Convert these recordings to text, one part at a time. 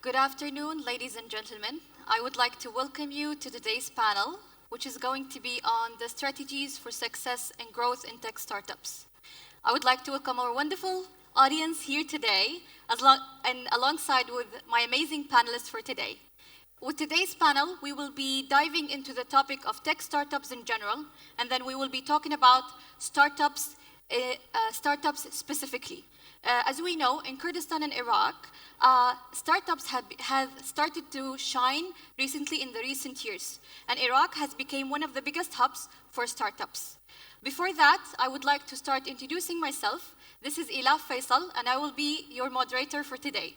Good afternoon, ladies and gentlemen. I would like to welcome you to today's panel, which is going to be on the strategies for success and growth in tech startups. I would like to welcome our wonderful audience here today, and alongside with my amazing panelists for today. With today's panel, we will be diving into the topic of tech startups in general, and then we will be talking about startups specifically. As we know, in Kurdistan and Iraq, startups have started to shine recently in the recent years, and Iraq has become one of the biggest hubs for startups. Before that, I would like to start introducing myself. This is Ilaf Faisal, and I will be your moderator for today.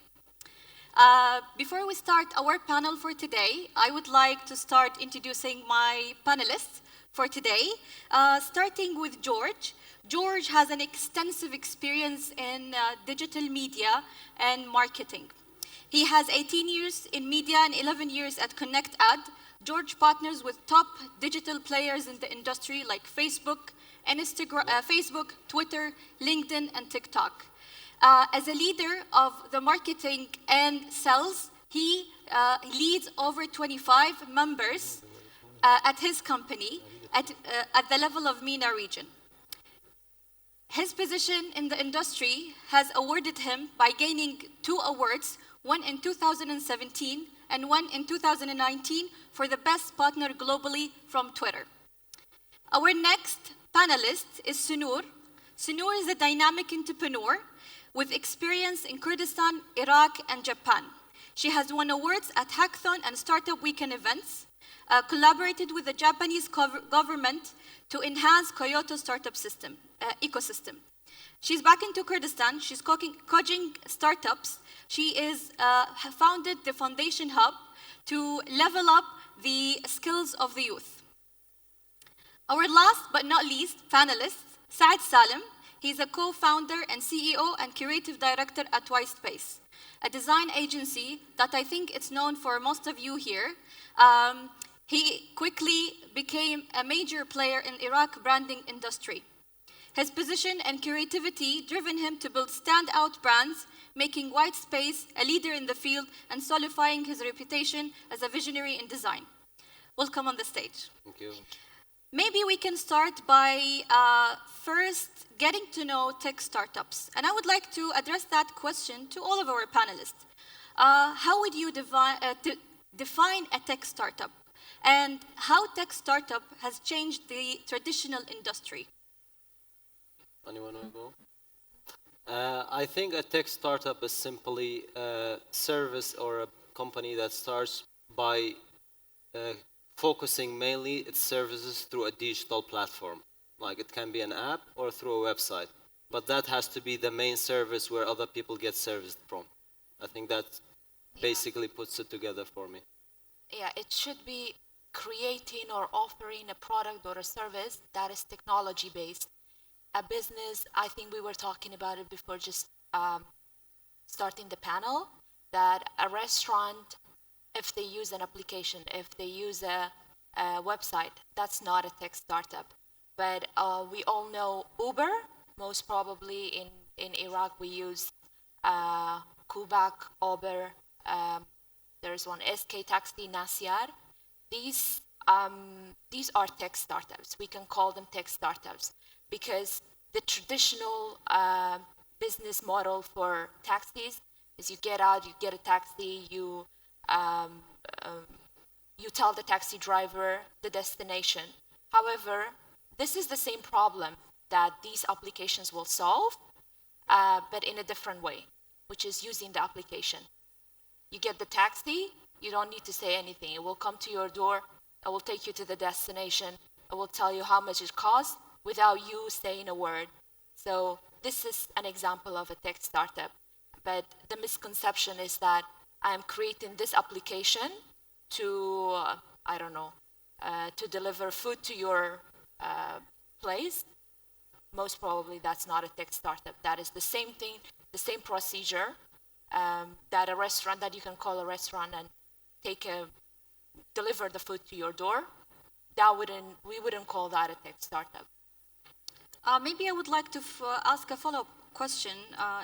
Before we start our panel for today, I would like to start introducing my panelists for today, starting with George. George has an extensive experience in digital media and marketing. He has 18 years in media and 11 years at Connect Ad. George partners with top digital players in the industry like Facebook, Facebook, Twitter, LinkedIn, and TikTok. As a leader of the marketing and sales, he leads over 25 members at his company at the level of MENA region. His position in the industry has awarded him by gaining 2 awards, one in 2017 and one in 2019 for the best partner globally from Twitter. Our next panelist is Sunur. Sunur is a dynamic entrepreneur with experience in Kurdistan, Iraq, and Japan. She has won awards at Hackathon and Startup Weekend events, collaborated with the Japanese government to enhance Kyoto startup ecosystem. She's back into Kurdistan. She's coaching startups. She is founded the Foundation Hub to level up the skills of the youth. Our last but not least panelist, Saad Salim. He's a co-founder and CEO and creative director at Space, a design agency that I think it's known for most of you here. He quickly became a major player in Iraq branding industry. His position and creativity driven him to build standout brands, making Space a leader in the field and solidifying his reputation as a visionary in design. Welcome on the stage. Thank you. Maybe we can start by first getting to know tech startups. And I would like to address that question to all of our panelists. How would you define a tech startup? And how tech startup has changed the traditional industry? Anyone want to go? I think a tech startup is simply a service or a company that starts by focusing mainly its services through a digital platform. Like it can be an app or through a website. But that has to be the main service where other people get serviced from. I think that basically puts it together for me. Yeah, it should be creating or offering a product or a service that is technology based. A business, I think we were talking about it before just starting the panel, that a restaurant, if they use an application, if they use a website, that's not a tech startup. But we all know Uber. Most probably in Iraq we use Kubak, Uber. There's one SK Taxi, Nasyar. These are tech startups. We can call them tech startups because the traditional business model for taxis is you get out, you get a taxi, you tell the taxi driver the destination. However, this is the same problem that these applications will solve, but in a different way, which is using the application. You get the taxi, you don't need to say anything. It will come to your door, it will take you to the destination, it will tell you how much it costs without you saying a word. So this is an example of a tech startup. But the misconception is that I'm creating this application to, to deliver food to your place. Most probably that's not a tech startup. That is the same thing, the same procedure that a restaurant, that you can call a restaurant and deliver the food to your door. We wouldn't call that a tech startup. Maybe I would like to ask a follow-up question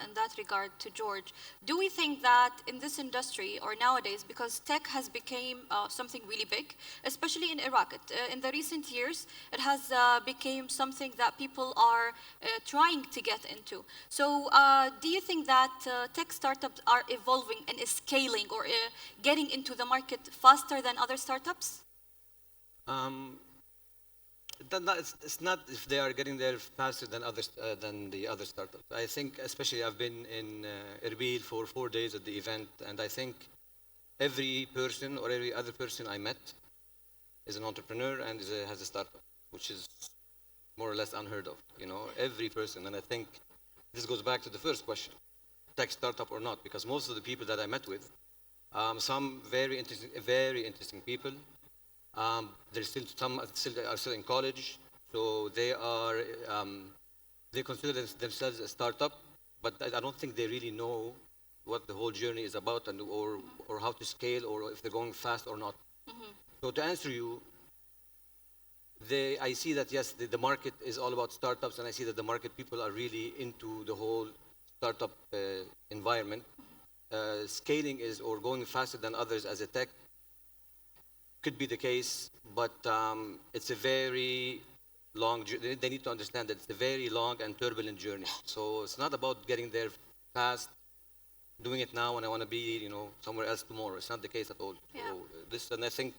in that regard to George. Do we think that in this industry or nowadays, because tech has become something really big, especially in Iraq, in the recent years, it has become something that people are trying to get into. So do you think that tech startups are evolving and scaling or getting into the market faster than other startups? It's not if they are getting there faster than others than the other startups. I think, especially, I've been in Erbil for 4 days at the event, and I think every person or every other person I met is an entrepreneur and has a startup, which is more or less unheard of. You know, every person, and I think this goes back to the first question: tech startup or not? Because most of the people that I met with, some very interesting people. There's still some are still in college, so they are they consider themselves a startup, but I don't think they really know what the whole journey is about and or how to scale or if they're going fast or not. So to answer you, I see that yes, the market is all about startups, and I see that the market people are really into the whole startup environment. Scaling is or going faster than others as a tech could be the case, but it's a very long journey. They need to understand that it's a very long and turbulent journey. So it's not about getting there fast, doing it now, and I want to be, you know, somewhere else tomorrow. It's not the case at all. Yeah. So this, and I think,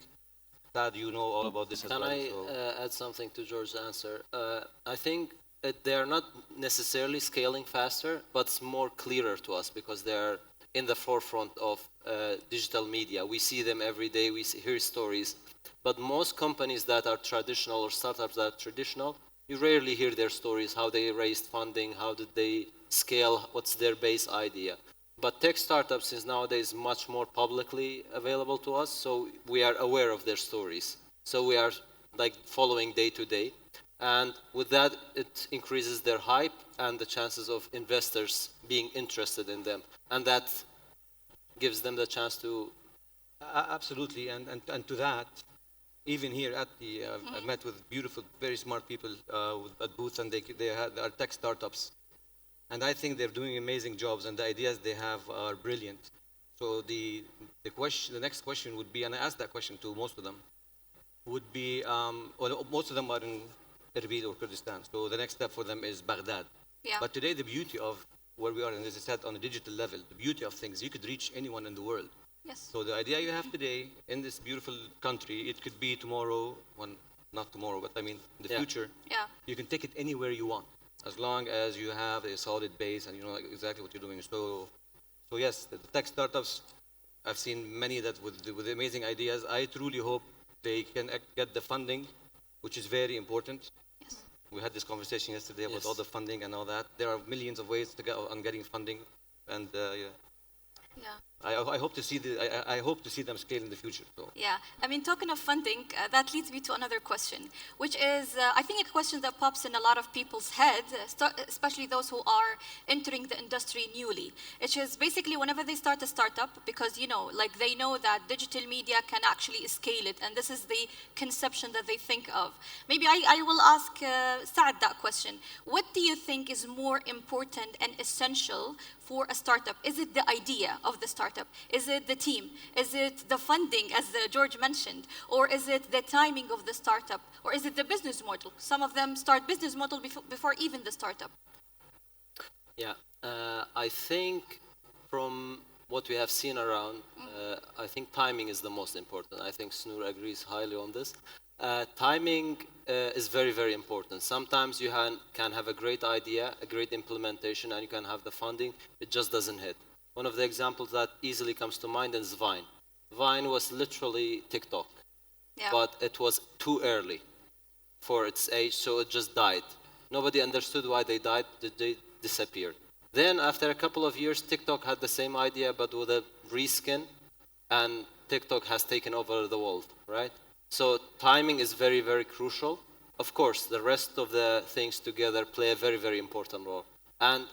Tad, you know all about this as Can well. I So. add something to George's answer? I think they're not necessarily scaling faster, but it's more clearer to us because they're in the forefront of digital media. We see them every day, hear stories. But most companies that are traditional or startups that are traditional, you rarely hear their stories, how they raised funding, how did they scale, what's their base idea. But tech startups is nowadays much more publicly available to us, so we are aware of their stories. So we are like following day to day. And with that, it increases their hype and the chances of investors being interested in them. And that gives them the chance to... Absolutely, and to that, even here at the, I've met with beautiful, very smart people at booths, and they are tech startups. And I think they're doing amazing jobs, and the ideas they have are brilliant. So the next question would be, and I asked that question to most of them, would be, well, most of them are in Erbil or Kurdistan. So the next step for them is Baghdad. Yeah. But today, the beauty of where we are, and as I said, on a digital level, the beauty of things, you could reach anyone in the world. Yes. So the idea you have today in this beautiful country, it could be tomorrow, well, not tomorrow, but I mean in the future, Yeah. you can take it anywhere you want, as long as you have a solid base and you know exactly what you're doing. So yes, the tech startups, I've seen many that with amazing ideas. I truly hope they can get the funding, which is very important. Yes. We had this conversation yesterday about Yes. all the funding and all that. There are millions of ways to get on getting funding, and yeah. Yeah. I hope to see I hope to see them scale in the future. So. Yeah, I mean, talking of funding, that leads me to another question, which is, I think, a question that pops in a lot of people's head, especially those who are entering the industry newly. Which is basically whenever they start a startup, because, you know, like they know that digital media can actually scale it, and this is the conception that they think of. Maybe I will ask Saad that question. What do you think is more important and essential for a startup? Is it the idea of the startup? Is it the team? Is it the funding, as George mentioned? Or is it the timing of the startup? Or is it the business model? Some of them start business model before even the startup. Yeah, I think from what we have seen around, I think timing is the most important. I think Snoor agrees highly on this. Timing is very, very important. Sometimes you can have a great idea, a great implementation, and you can have the funding. It just doesn't hit. One of the examples that easily comes to mind is Vine. Vine was literally TikTok, Yeah. but it was too early for its age, so it just died. Nobody understood why they died. They disappeared. Then, after a couple of years, TikTok had the same idea, but with a reskin, and TikTok has taken over the world, right? So timing is very, very crucial. Of course, the rest of the things together play a very, very important role. And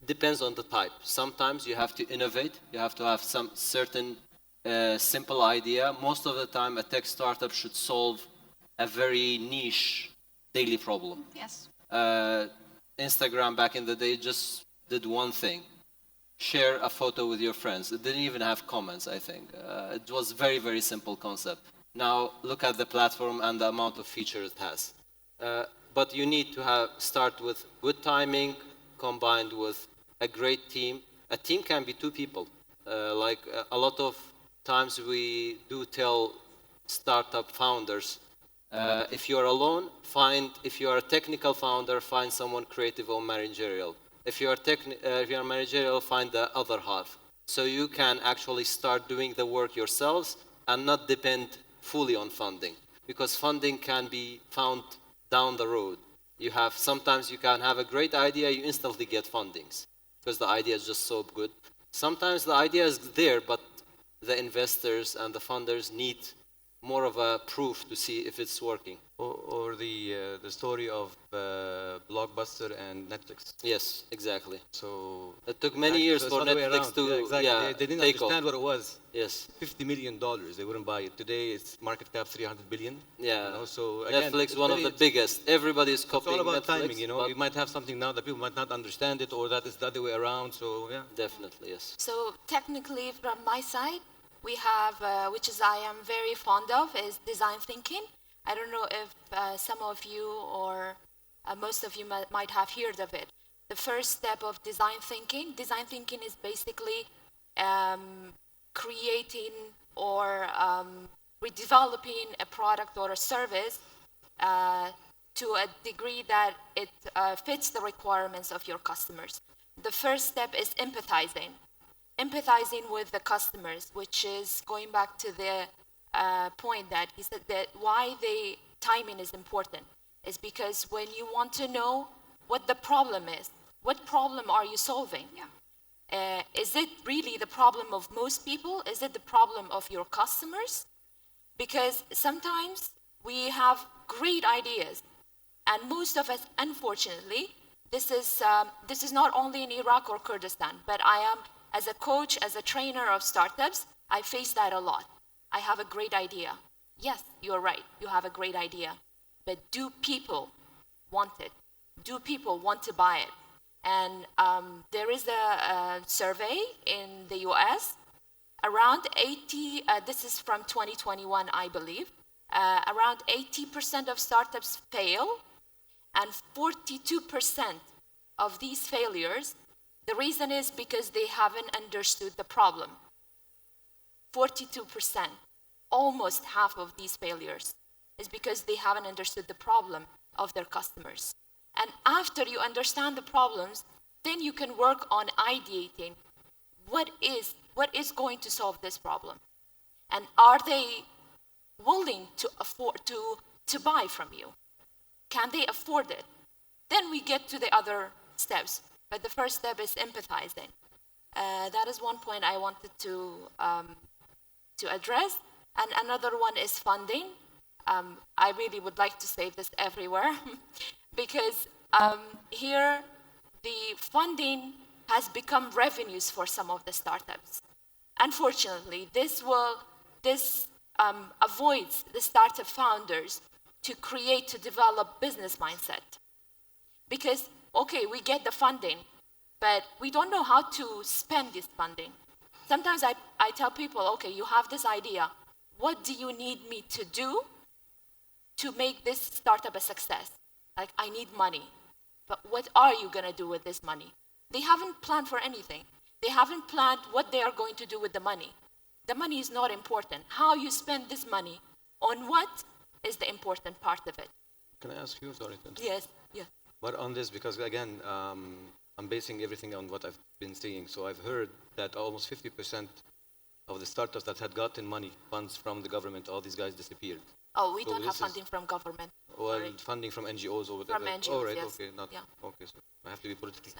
depends on the type. Sometimes you have to innovate. You have to have some certain simple idea. Most of the time, a tech startup should solve a very niche daily problem. Yes. Instagram back in the day just did one thing: share a photo with your friends. It didn't even have comments, I think. It was very, very simple concept. Now look at the platform and the amount of features it has. But you need to start with good timing combined with a great team. A team can be two people. A lot of times we do tell startup founders, if you're alone, if you are a technical founder, find someone creative or managerial. If you're managerial, find the other half. So you can actually start doing the work yourselves and not depend fully on funding. Because funding can be found down the road. Sometimes you can have a great idea, you instantly get fundings because the idea is just so good. Sometimes the idea is there, but the investors and the funders need more of a proof to see if it's working. Or the story of Blockbuster and Netflix. Yes, exactly. So it took many years so for it's not the way Netflix around. to Yeah, exactly. They didn't take understand off. what it was. Yes. $50 million. They wouldn't buy it. Today it's market cap 300 billion. Yeah. You know, so again, Netflix, one of the biggest. Everybody is It's copying all about Netflix, timing, you know. You might have something now that people might not understand it, or that is the other way around. So yeah. Definitely, yes. So technically, from my side, we have, which is I am very fond of, is design thinking. I don't know if some of you or most of you might have heard of it. The first step of design thinking is basically creating or redeveloping a product or a service to a degree that it fits the requirements of your customers. The first step is empathizing with the customers, which is going back to the point that he said that why the timing is important is because when you want to know what the problem is, what problem are you solving? Yeah. Is it really the problem of most people? Is it the problem of your customers? Because sometimes we have great ideas, and most of us, unfortunately, this is not only in Iraq or Kurdistan, but I am, as a coach, as a trainer of startups, I face that a lot. I have a great idea. Yes, you're right, you have a great idea. But do people want it? Do people want to buy it? And there is a survey in the US, around 80, this is from 2021, I believe, around 80% of startups fail, and 42% of these failures, the reason is because they haven't understood the problem. 42%, almost half of these failures, is because they haven't understood the problem of their customers. And after you understand the problems, then you can work on ideating what is going to solve this problem. And are they willing to afford to buy from you? Can they afford it? Then we get to the other steps. But the first step is empathizing. That is one point I wanted to address. And another one is funding. I really would like to say this everywhere because here the funding has become revenues for some of the startups. Unfortunately, this avoids the startup founders to develop business mindset. Because, okay, we get the funding, but we don't know how to spend this funding. Sometimes I tell people, okay, you have this idea. What do you need me to do to make this startup a success? Like, I need money. But what are you going to do with this money? They haven't planned for anything. They haven't planned what they are going to do with the money. The money is not important. How you spend this money on what is the important part of it. Can I ask you? Sorry. Yes, yes. But on this, because again, I'm basing everything on what I've been seeing. So I've heard that almost 50% of the startups that had gotten funds from the government, all these guys disappeared. Oh, we don't have funding from government. Well, funding from NGOs or whatever. From NGOs, oh, right, yes. okay, Yeah. okay. So I have to be politically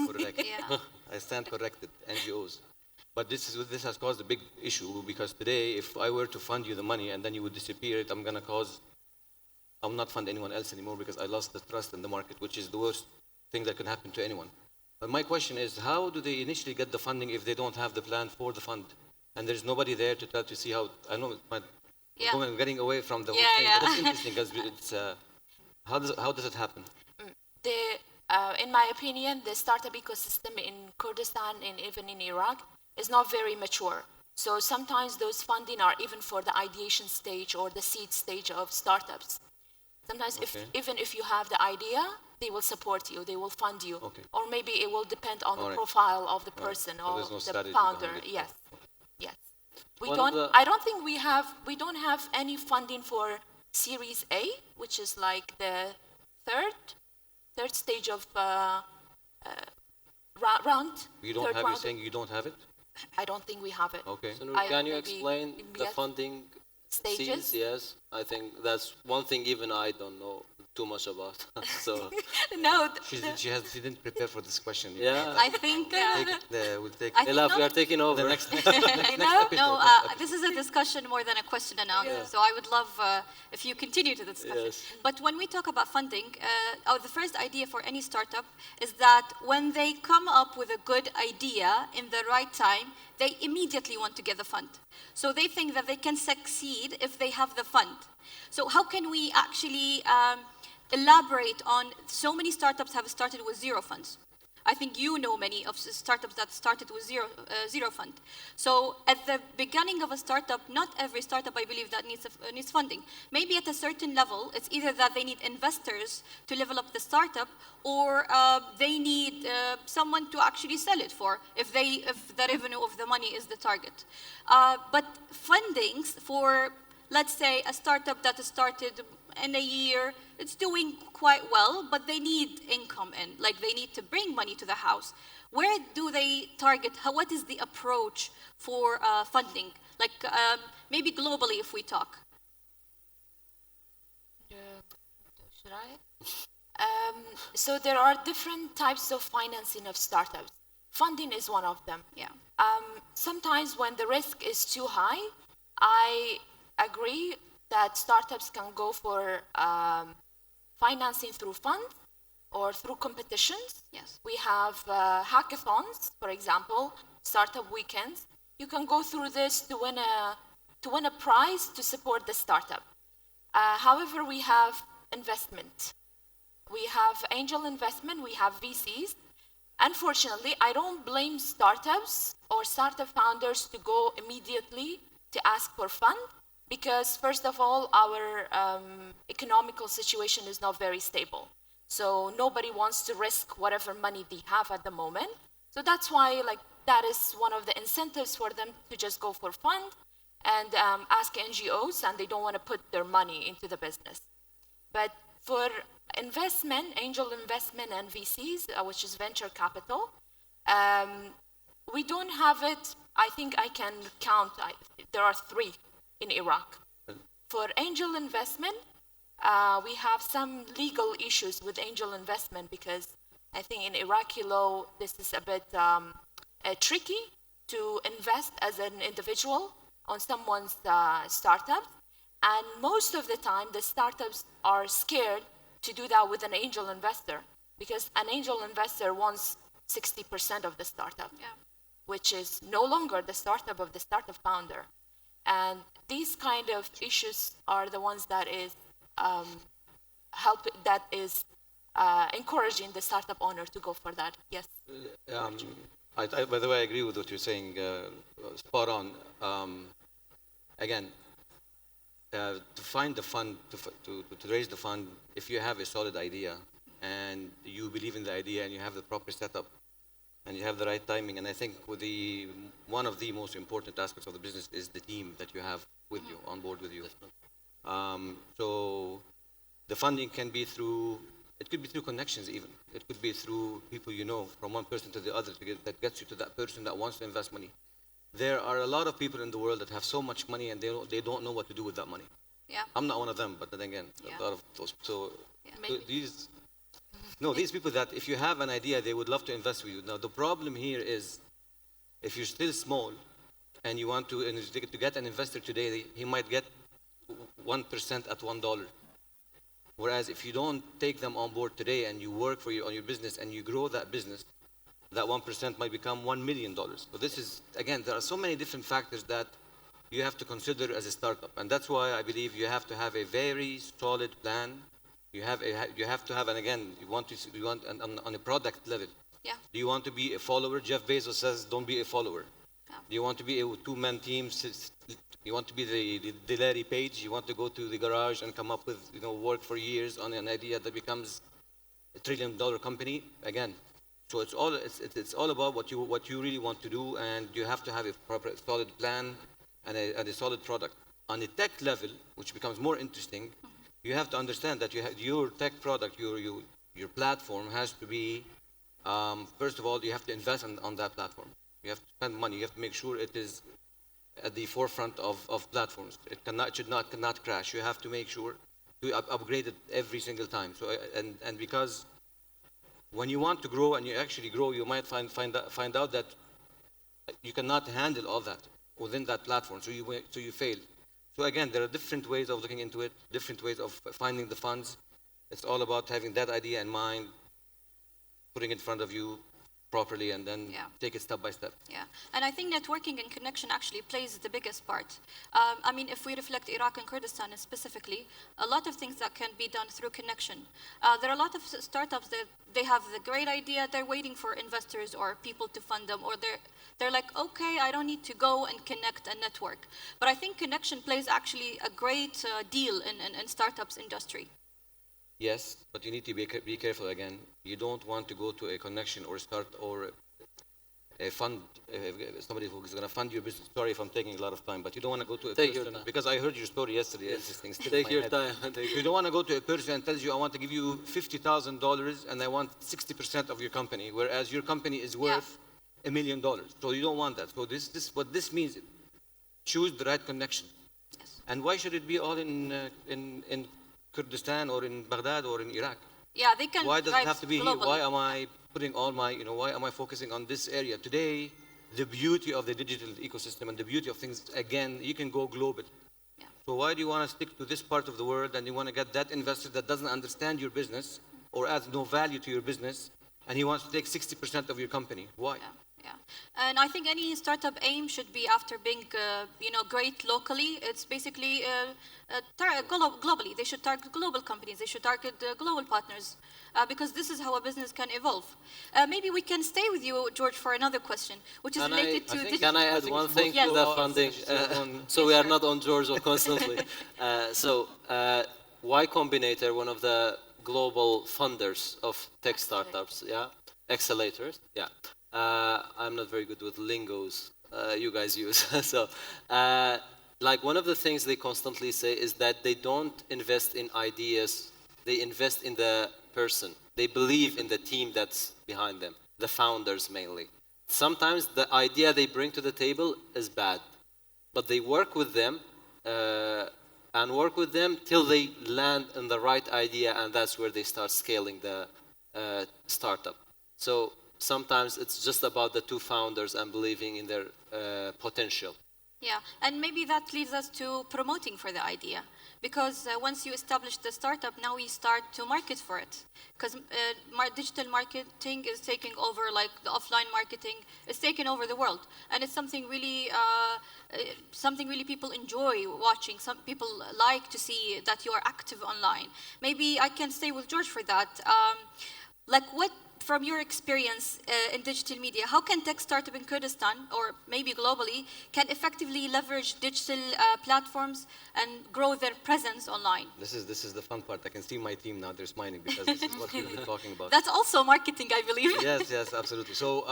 correct. Yeah. I stand corrected. NGOs. But this has caused a big issue because today, if I were to fund you the money and then you would disappear, I'll not fund anyone else anymore because I lost the trust in the market, which is the worst thing that can happen to anyone. But my question is, how do they initially get the funding if they don't have the plan for the fund? And there's nobody there to try to see how, I know I'm getting away from the whole thing, but it's interesting because it's, how does it happen? in my opinion, the startup ecosystem in Kurdistan and even in Iraq is not very mature. So sometimes those funding are even for the ideation stage or the seed stage of startups. Sometimes even if you have the idea, they will support you, they will fund you. Okay. Or maybe it will depend on All the right. profile of the All right. person So or there's no the strategy founder. behind it. Yes, yes. One of the- I don't think we don't have any funding for Series A, which is like the third stage of round. You don't third have, round. you're saying you don't have it? I don't think we have it. Okay. So Noor, I can you maybe explain the yes. funding Stages? scenes? Yes, I think that's one thing even I don't know too much about. So No, She didn't prepare for this question. yeah, I think. We'll take I think Elaf, we not- are taking over. the next. No, this is a discussion more than a question and answer. So I would love if you continue to the discussion. Yes. But when we talk about funding, the first idea for any startup is that when they come up with a good idea in the right time, they immediately want to get the fund. So they think that they can succeed if they have the fund. So how can we actually elaborate on so many startups have started with zero funds? I think you know many of startups that started with zero fund. So at the beginning of a startup, not every startup, I believe, that needs funding. Maybe at a certain level, it's either that they need investors to level up the startup, or they need someone to actually sell it for, if the revenue of the money is the target. But fundings for, let's say, a startup that started in a year, it's doing quite well, but they need income in, like they need to bring money to the house. Where do they target? What is the approach for funding? Like maybe globally if we talk. Should I? So there are different types of financing of startups. Funding is one of them. Yeah. Sometimes when the risk is too high, I agree that startups can go for financing through funds or through competitions. Yes. We have hackathons, for example, startup weekends. You can go through this to win a prize to support the startup. However, we have investment. We have angel investment, we have VCs. Unfortunately, I don't blame startups or startup founders to go immediately to ask for funds, because first of all, our economical situation is not very stable. So nobody wants to risk whatever money they have at the moment. So that's why that is one of the incentives for them to just go for fund and ask NGOs, and they don't want to put their money into the business. But for investment, angel investment and VCs, which is venture capital, we don't have it. I think I can count, there are 3 in Iraq. For angel investment, we have some legal issues with angel investment, because I think in Iraqi law, this is a bit tricky to invest as an individual on someone's startup. And most of the time, the startups are scared to do that with an angel investor, because an angel investor wants 60% of the startup, which is no longer the startup of the startup founder. And these kind of issues are the ones that is encouraging the startup owner to go for that. Yes. By the way, I agree with what you're saying. Spot on. Again, to find the fund, to raise the fund, if you have a solid idea and you believe in the idea and you have the proper setup and you have the right timing, and I think one of the most important aspects of the business is the team that you have with you, on board with you. So the funding can be it could be through connections even. It could be through people you know, from one person to the other, that gets you to that person that wants to invest money. There are a lot of people in the world that have so much money and they don't know what to do with that money. Yeah. I'm not one of them, but then again, a lot of those. So these people that if you have an idea, they would love to invest with you. Now the problem here is, if you're still small and you want to get an investor today, he might get 1% at $1. Whereas if you don't take them on board today and you work on your business and you grow that business, that 1% might become $1 million. So this is, again, there are so many different factors that you have to consider as a startup. And that's why I believe you have to have a very solid plan You have to have, and again, you want on a product level. Yeah. Do you want to be a follower? Jeff Bezos says, don't be a follower. Yeah. Do you want to be a two-man team? You want to be the Larry Page? You want to go to the garage and come up with, work for years on an idea that becomes $1 trillion company? Again, so it's all about what you really want to do, and you have to have a proper solid plan and a solid product. On a tech level, which becomes more interesting, you have to understand that your tech product, your platform has to be, first of all, you have to invest on that platform. You have to spend money. You have to make sure it is at the forefront of platforms. It cannot crash. You have to make sure to upgrade it every single time. So and because when you want to grow and you actually grow, you might find out that you cannot handle all that within that platform. So you fail. So again, there are different ways of looking into it, different ways of finding the funds. It's all about having that idea in mind, putting it in front of you properly, and then take it step by step. Yeah, and I think networking and connection actually plays the biggest part. I mean, if we reflect Iraq and Kurdistan specifically, a lot of things that can be done through connection. There are a lot of startups that they have the great idea, they're waiting for investors or people to fund them, or they're like, okay, I don't need to go and connect and network. But I think connection plays actually a great deal in startups industry. Yes, but you need to be careful again. You don't want to go to a connection or start or a fund, somebody who's going to fund your business. Sorry if I'm taking a lot of time, but you don't want to go to a person, because I heard your story yesterday. Yes. Interesting. Take your time. You don't want to go to a person and tells you, I want to give you $50,000 and I want 60% of your company, whereas your company is worth $1 million. So you don't want that. So what this means, choose the right connection. Yes. And why should it be all in Kurdistan or in Baghdad or in Iraq? Yeah, they can. Why does it have to be globally. here? Why am I putting all my, why am I focusing on this area? Today, the beauty of the digital ecosystem and the beauty of things, again, you can go global. Yeah. So why do you want to stick to this part of the world and you want to get that investor that doesn't understand your business or adds no value to your business, and he wants to take 60% of your company? Why? Yeah. Yeah, and I think any startup aim should be, after being, great locally. It's basically globally. They should target global companies. They should target global partners, because this is how a business can evolve. Maybe we can stay with you, George, for another question, which is related to. Can I add one thing to the funding? So we are not on George constantly. Y Combinator, one of the global funders of tech startups, accelerators, I'm not very good with lingos you guys use. So, like, one of the things they constantly say is that they don't invest in ideas, they invest in the person. They believe in the team that's behind them, the founders mainly. Sometimes the idea they bring to the table is bad, but they work with them till they land in the right idea, and that's where they start scaling the startup. So sometimes it's just about the two founders and believing in their potential. Yeah, and maybe that leads us to promoting for the idea, because once you establish the startup, now we start to market for it, because digital marketing is taking over, like the offline marketing is taking over the world, and it's something really people enjoy watching. Some people like to see that you are active online. Maybe I can stay with George for that. From your experience in digital media, how can tech startup in Kurdistan, or maybe globally, can effectively leverage digital platforms and grow their presence online? This is the fun part. I can see my team now. They're smiling because this is what we've been talking about. That's also marketing, I believe. Yes, absolutely. So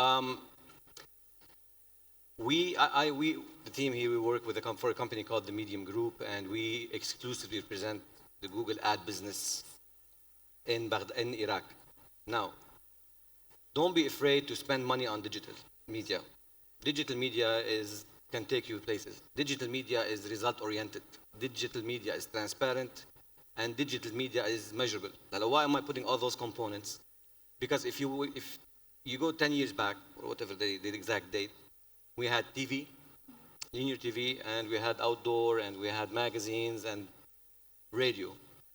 the team here, we work with for a company called the Medium Group, and we exclusively represent the Google ad business in Iraq. Now, don't be afraid to spend money on digital media. Digital media can take you places. Digital media is result-oriented. Digital media is transparent, and digital media is measurable. Now, why am I putting all those components? Because if you go 10 years back, or whatever the exact date, we had TV, linear TV, and we had outdoor, and we had magazines and radio.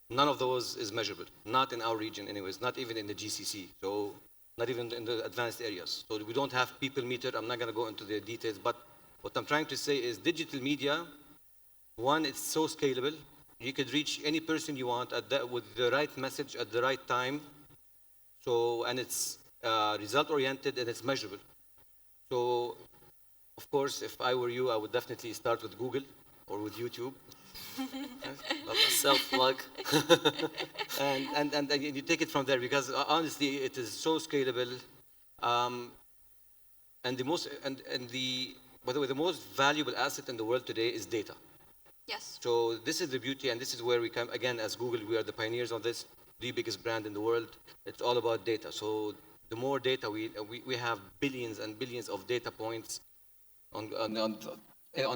None of those is measurable. Not in our region, anyways. Not even in the GCC. So, not even in the advanced areas. So we don't have people meter. I'm not going to go into the details, but what I'm trying to say is digital media, one, it's so scalable. you could reach any person you want with the right message at the right time. So, and it's result oriented and it's measurable. So, of course, if I were you, I would definitely start with Google or with YouTube. Self-plug. And you take it from there because honestly, it is so scalable. And the most, and the, by the way, the most valuable asset in the world today is data. Yes. So this is the beauty, and this is where we come, again, as Google, we are the pioneers on this, the biggest brand in the world. It's all about data. So the more data, we have billions and billions of data points on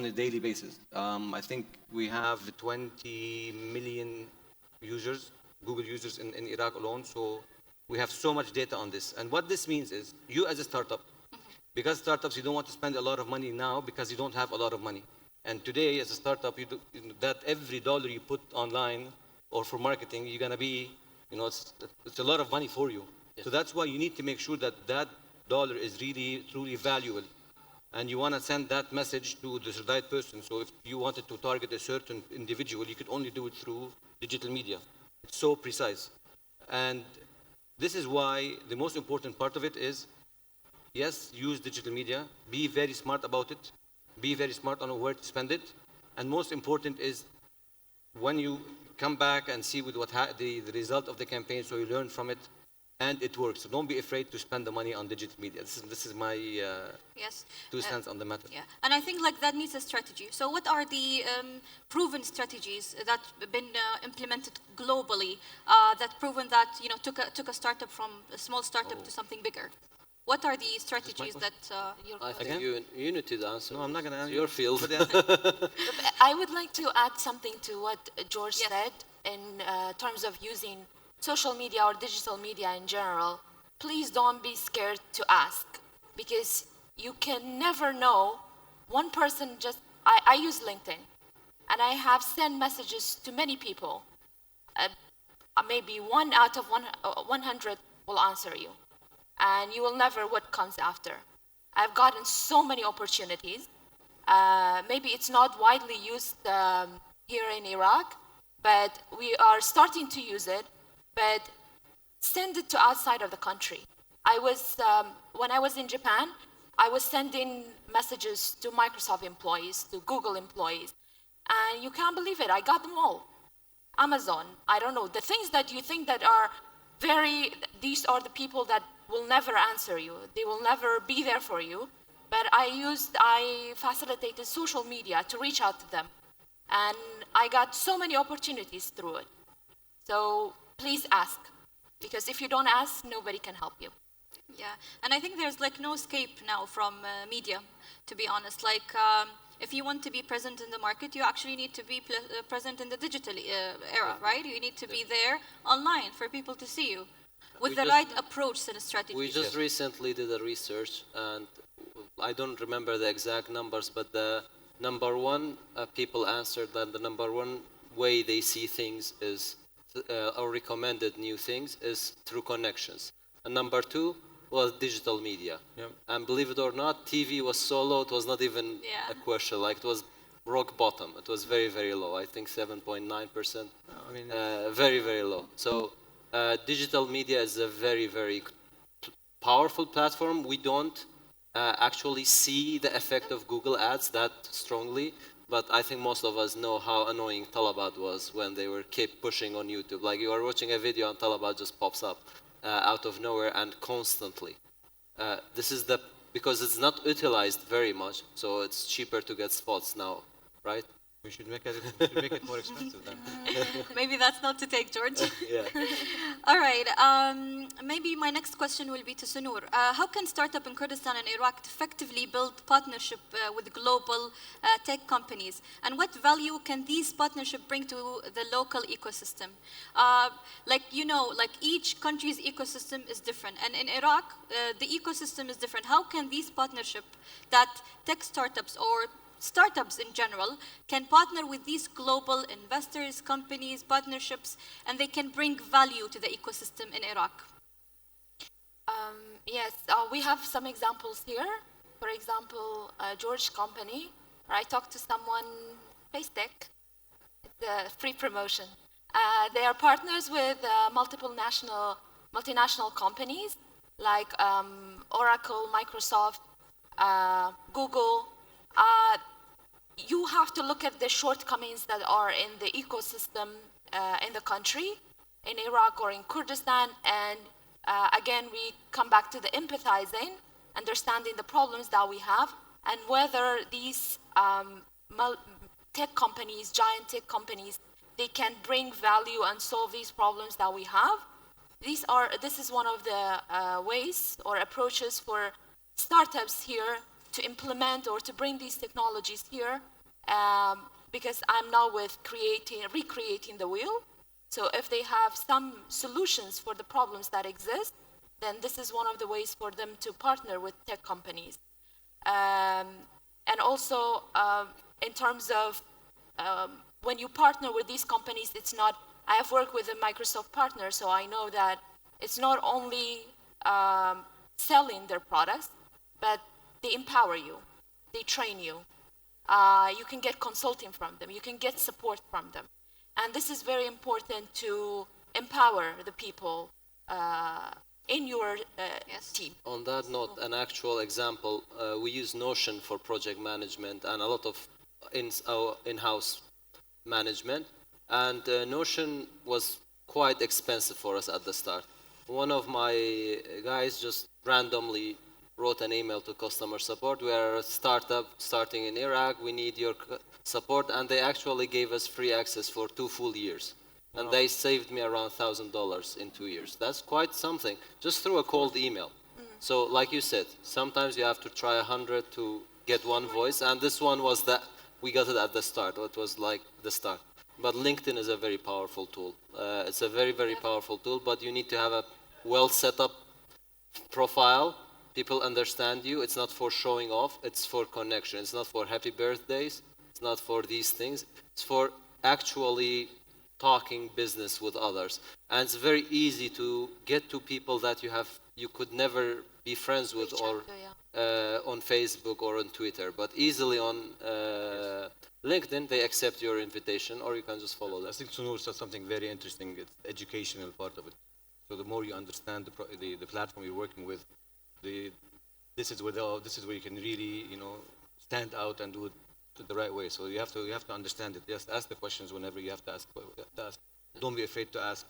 a daily basis. I think we have 20 million users, Google users in Iraq alone. So we have so much data on this. And what this means is, you as a startup, because startups, you don't want to spend a lot of money now because you don't have a lot of money. And today, as a startup, that every dollar you put online or for marketing, you're going to be, it's a lot of money for you. Yes. So that's why you need to make sure that that dollar is really, truly valuable. And you want to send that message to the right person. So if you wanted to target a certain individual, you could only do it through digital media. It's so precise. And this is why the most important part of it is, yes, use digital media, be very smart about it, be very smart on where to spend it, and most important is when you come back and see with the result of the campaign, so you learn from it, and it works. So don't be afraid to spend the money on digital media. This is my Yes. 2 cents on the matter. Yeah, and I think like that needs a strategy. So what are the proven strategies that have been implemented globally that proven that took a startup from a small startup to something bigger? What are the strategies that I think you need to answer. No, I'm not going to answer. Your field. I would like to add something to what George Yes. said in terms of using social media or digital media in general. Please don't be scared to ask, because you can never know. One person I use LinkedIn, and I have sent messages to many people. Maybe 1 out of 100 will answer you, and you will never what comes after. I've gotten so many opportunities. Maybe it's not widely used here in Iraq, but we are starting to use it. But send it to outside of the country. When I was in Japan, I was sending messages to Microsoft employees, to Google employees, and you can't believe it, I got them all. Amazon, I don't know, the things that you think that are these are the people that will never answer you, they will never be there for you, but I facilitated social media to reach out to them, and I got so many opportunities through it. So please ask, because if you don't ask, nobody can help you. Yeah, and I think there's like no escape now from media, to be honest. Like, if you want to be present in the market, you actually need to be present in the digital era, right? You need to be there online for people to see you with the right approach and strategy. We just recently did a research, and I don't remember the exact numbers, but the number one people answered that the number one way they see things is or recommended new things is through connections. And number two was digital media. Yep. And believe it or not, TV was so low, it was not even a question. Like, it was rock bottom. It was very, very low. I think 7.9%. I mean, very, very low. So digital media is a very, very powerful platform. We don't actually see the effect of Google ads that strongly. But I think most of us know how annoying Talabat was when they were kept pushing on YouTube. Like, you are watching a video and Talabat just pops up out of nowhere and constantly. This is because it's not utilized very much, so it's cheaper to get spots now, right? we should make it more expensive then. Maybe that's not to take, George. Yeah. All right. Maybe my next question will be to Sunur. How can startup in Kurdistan and Iraq effectively build partnership with global tech companies? And what value can these partnerships bring to the local ecosystem? Like each country's ecosystem is different. And in Iraq, the ecosystem is different. How can these partnerships that tech startups or startups in general can partner with these global investors, companies, partnerships, and they can bring value to the ecosystem in Iraq? Yes, we have some examples here. For example, George's company, where I talked to someone, Tech, It's a free promotion. They are partners with multinational companies like Oracle, Microsoft, Google. Uh, you have to look at the shortcomings that are in the ecosystem in the country, in Iraq or in Kurdistan, and again, we come back to the empathizing, understanding the problems that we have, and whether these tech companies, giant tech companies, they can bring value and solve these problems that we have. This is one of the ways or approaches for startups here to implement or to bring these technologies here, because I'm now with recreating the wheel. So if they have some solutions for the problems that exist, then this is one of the ways for them to partner with tech companies. And also, in terms of when you partner with these companies, it's not, I have worked with a Microsoft partner, so I know that it's not only selling their products, but they empower you, they train you. You can get consulting from them, you can get support from them. And this is very important to empower the people in your team. On that note, an actual example, we use Notion for project management and a lot of in-house management. And Notion was quite expensive for us at the start. One of my guys just randomly wrote an email to customer support. We are a startup starting in Iraq. We need your support. And they actually gave us free access for 2 full years. Wow. And they saved me around $1,000 in 2 years. That's quite something, just through a cold email. So like you said, sometimes you have to try 100 to get one voice. And this one was that, we got it at the start. It was like the start. But LinkedIn is a very powerful tool. It's a very, very powerful tool, but you need to have a well set up profile. People understand you. It's not for showing off. It's for connection. It's not for happy birthdays. It's not for these things. It's for actually talking business with others. And it's very easy to get to people that you could never be friends with or on Facebook or on Twitter, but easily on LinkedIn, they accept your invitation, or you can just follow them. I think Sunur said something very interesting. It's the educational part of it. So the more you understand the platform you're working with, this is where you can really stand out and do it the right way. So you have to understand it. Just ask the questions whenever you have to ask. Don't be afraid to ask.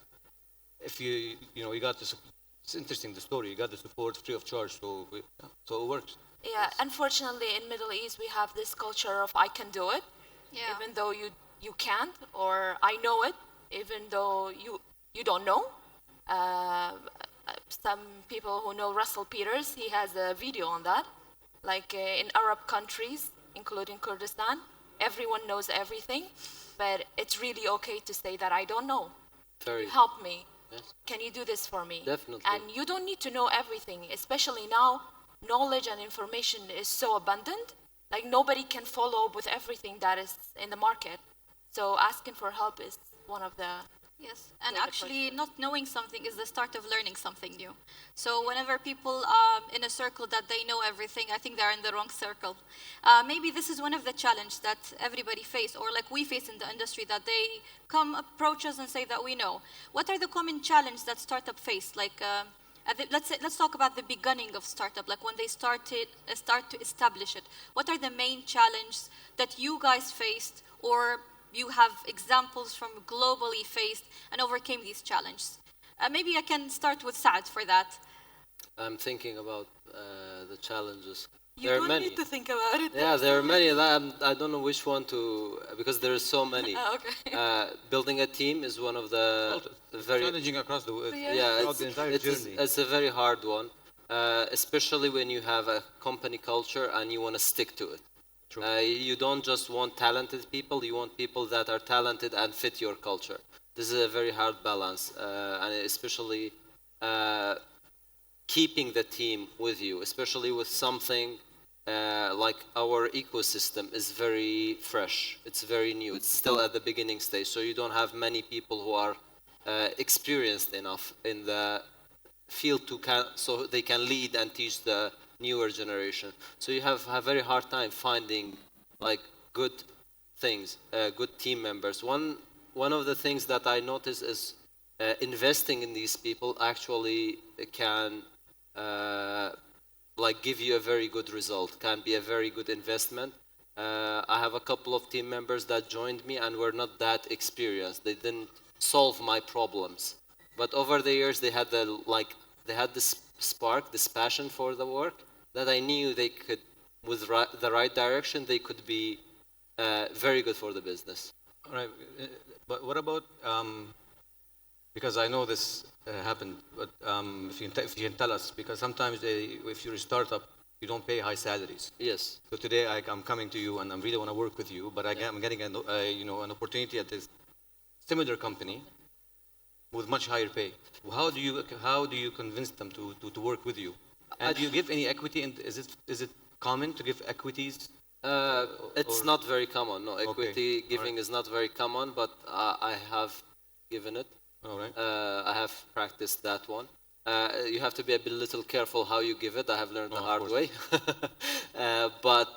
If you got this. It's interesting, the story. You got the support free of charge, so it works. Yeah, unfortunately, in Middle East, we have this culture of I can do it, even though you can't, or I know it, even though you don't know. Some people who know Russell Peters, he has a video on that. Like in Arab countries, including Kurdistan, everyone knows everything, but it's really okay to say that I don't know. Help me. Yes. Can you do this for me? Definitely. And you don't need to know everything, especially now, knowledge and information is so abundant, like nobody can follow up with everything that is in the market. So asking for help is one of the... Yes, and actually not knowing something is the start of learning something new. So whenever people in a circle that they know everything, I think they're in the wrong circle. Maybe this is one of the challenges that everybody face, or like we face in the industry, that they come approach us and say that we know. What are the common challenges that startup face? Like let's talk about the beginning of startup, like when they start to establish it. What are the main challenges that you guys faced, or you have examples from globally faced and overcame these challenges? Maybe I can start with Saad for that. I'm thinking about the challenges. You don't need to think about it. Yeah, there are many. I don't know which one to, because there are so many. Okay. Building a team is one of the very challenging across the world. the entire journey. It's a very hard one, especially when you have a company culture and you want to stick to it. You don't just want talented people, you want people that are talented and fit your culture. This is a very hard balance, and especially keeping the team with you, especially with something like our ecosystem is very fresh, it's very new, it's still at the beginning stage, so you don't have many people who are experienced enough in the field so they can lead and teach the newer generation. So you have a very hard time finding like good things, good team members. One of the things that I notice is investing in these people actually can like give you a very good result, can be a very good investment. I have a couple of team members that joined me and were not that experienced. They didn't solve my problems, but over the years they had they had this spark, this passion for the work that I knew they could, with the right direction, they could be very good for the business. All right, but what about, because I know this happened, but if you can tell us, because sometimes if you're a startup, you don't pay high salaries. Yes. So today I'm coming to you and I really want to work with you, but I'm getting an opportunity at this similar company with much higher pay. How do you convince them to work with you? And do you give any equity? And is it common to give equities? It's not very common. No, equity Okay. giving is not very common, but I have given it. All right. I have practiced that one. You have to be a little careful how you give it. I have learned the of hard course. way. But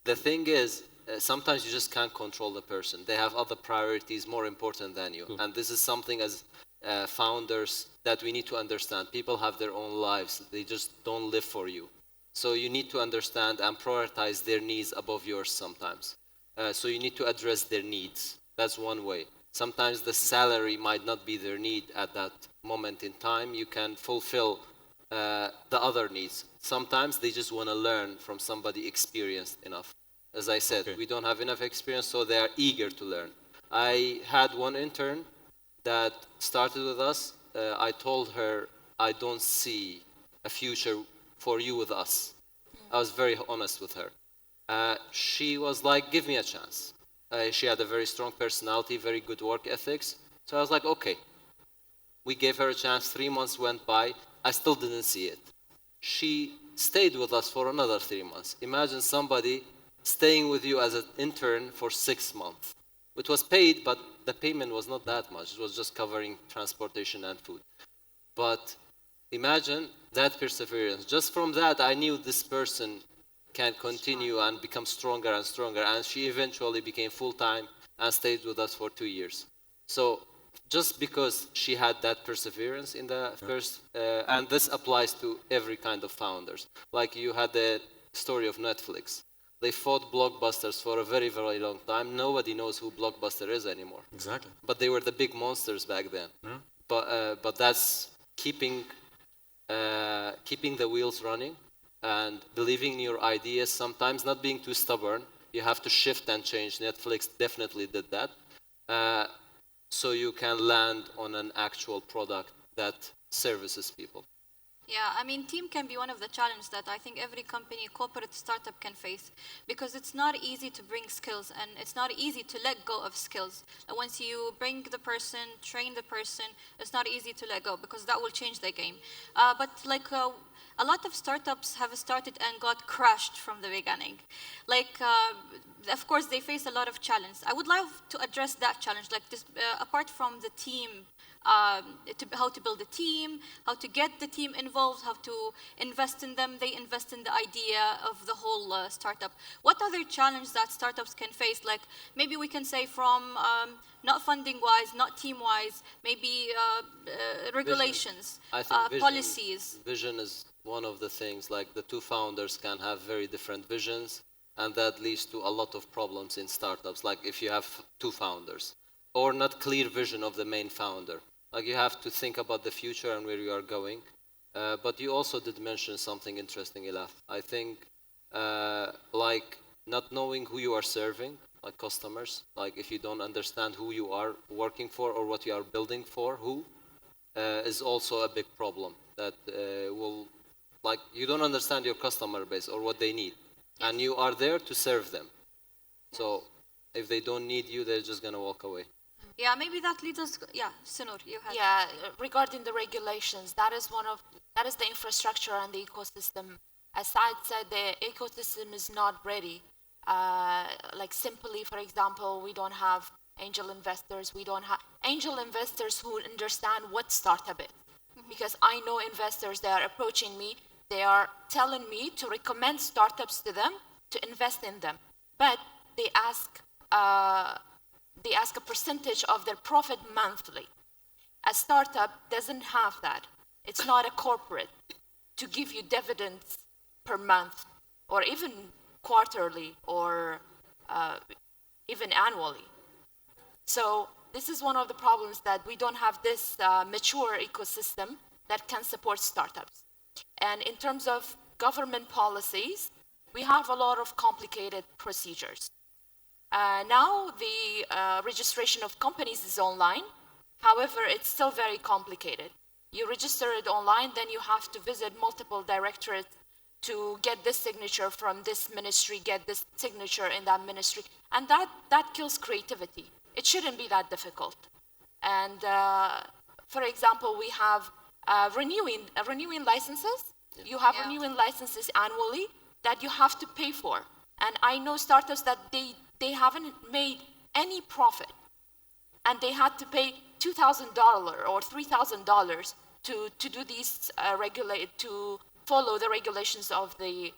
the thing is, sometimes you just can't control the person. They have other priorities more important than you. And this is something as founders that we need to understand. People have their own lives. They just don't live for you. So you need to understand and prioritize their needs above yours sometimes. So you need to address their needs. That's one way. Sometimes the salary might not be their need at that moment in time. You can fulfill the other needs. Sometimes they just want to learn from somebody experienced enough. As I said, Okay. we don't have enough experience, so they are eager to learn. I had one intern that started with us. I told her, I don't see a future for you with us. I was very honest with her. She was like, give me a chance. She had a very strong personality, very good work ethics. So I was like, okay. We gave her a chance. 3 months went by. I still didn't see it. She stayed with us for another 3 months. Imagine somebody staying with you as an intern for 6 months. It was paid, but the payment was not that much. It was just covering transportation and food. But imagine that perseverance. Just from that, I knew this person can continue and become stronger and stronger. And she eventually became full-time and stayed with us for 2 years. So just because she had that perseverance in the first, and this applies to every kind of founders. Like you had the story of Netflix. They fought blockbusters for a very, very long time. Nobody knows who Blockbuster is anymore. Exactly. But they were the big monsters back then. Yeah. But that's keeping the wheels running and believing in your ideas. Sometimes not being too stubborn. You have to shift and change. Netflix definitely did that. So you can land on an actual product that services people. Yeah, I mean, team can be one of the challenges that I think every company, corporate startup can face, because it's not easy to bring skills and it's not easy to let go of skills. And once you bring the person, train the person, it's not easy to let go because that will change the game. But a lot of startups have started and got crushed from the beginning. Of course, they face a lot of challenges. I would love to address that challenge, like this, apart from the team, how to build a team, how to get the team involved, how to invest in them. They invest in the idea of the whole startup. What other challenges that startups can face? Like maybe we can say from not funding-wise, not team-wise, maybe regulations, I think policies. vision is one of the things. Like the two founders can have very different visions, and that leads to a lot of problems in startups. Like if you have two founders, or not clear vision of the main founder. Like you have to think about the future and where you are going. But you also did mention something interesting, Ilaf. I think like not knowing who you are serving, like customers, like if you don't understand who you are working for or what you are building for, is also a big problem that will, like you don't understand your customer base or what they need. And you are there to serve them. So if they don't need you, they're just gonna walk away. Yeah, maybe that leads us. Yeah, Sunur, you had. Yeah, regarding the regulations, that is the infrastructure and the ecosystem. As Saad said, the ecosystem is not ready. Like simply, for example, we don't have angel investors. We don't have angel investors who understand what startup is. Because I know investors, they are approaching me. They are telling me to recommend startups to them, to invest in them. But they ask they ask a percentage of their profit monthly. A startup doesn't have that. It's not a corporate to give you dividends per month or even quarterly or even annually. So this is one of the problems, that we don't have this mature ecosystem that can support startups. And in terms of government policies, we have a lot of complicated procedures. Now the registration of companies is online. However, it's still very complicated. You register it online, then you have to visit multiple directorates to get this signature from this ministry, get this signature in that ministry. And that kills creativity. It shouldn't be that difficult. And for example, we have renewing licenses. You have renewing licenses annually that you have to pay for. And I know startups that they haven't made any profit, and they had to pay $2,000 or $3,000 to do these to follow the regulations of the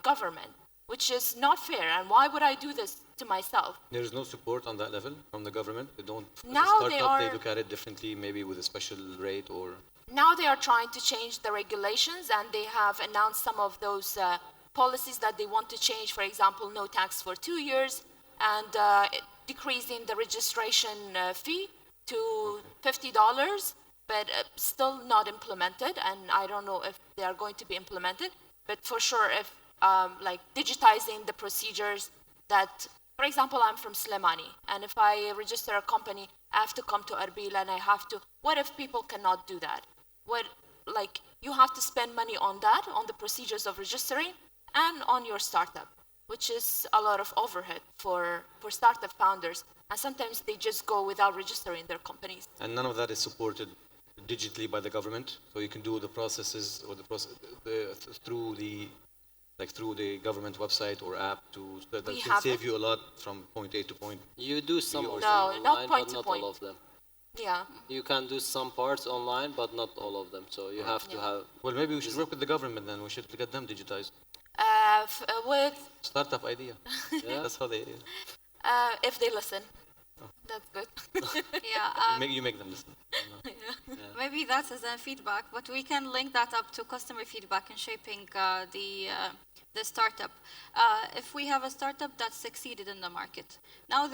government, which is not fair. And why would I do this to myself? There is no support on that level from the government. They don't. Now as a they startup, are- they look at it differently, maybe with a special rate or. Now they are trying to change the regulations, and they have announced some of those policies that they want to change. For example, no tax for 2 years, and decreasing the registration fee to $50, but still not implemented. And I don't know if they are going to be implemented, but for sure, if like digitizing the procedures that, for example, I'm from Slemani, and if I register a company, I have to come to Erbil, and I have to, what if people cannot do that? What, like, you have to spend money on that, on the procedures of registering, and on your startup, which is a lot of overhead for startup founders. And sometimes they just go without registering their companies. And none of that is supported digitally by the government, so you can do the processes or through the government website or app that We can have save it. you a lot from point A to point. You do some of them No, not online, point but to not point. all of them. Yeah. You can do some parts online, but not all of them. So you have to have. Well, maybe we should work with the government then. We should get them digitized. With Startup idea. Yeah. That's how they. if they listen, that's good. Yeah, You make them listen. maybe that's as a feedback, but we can link that up to customer feedback in shaping the startup. If we have a startup that succeeded in the market, now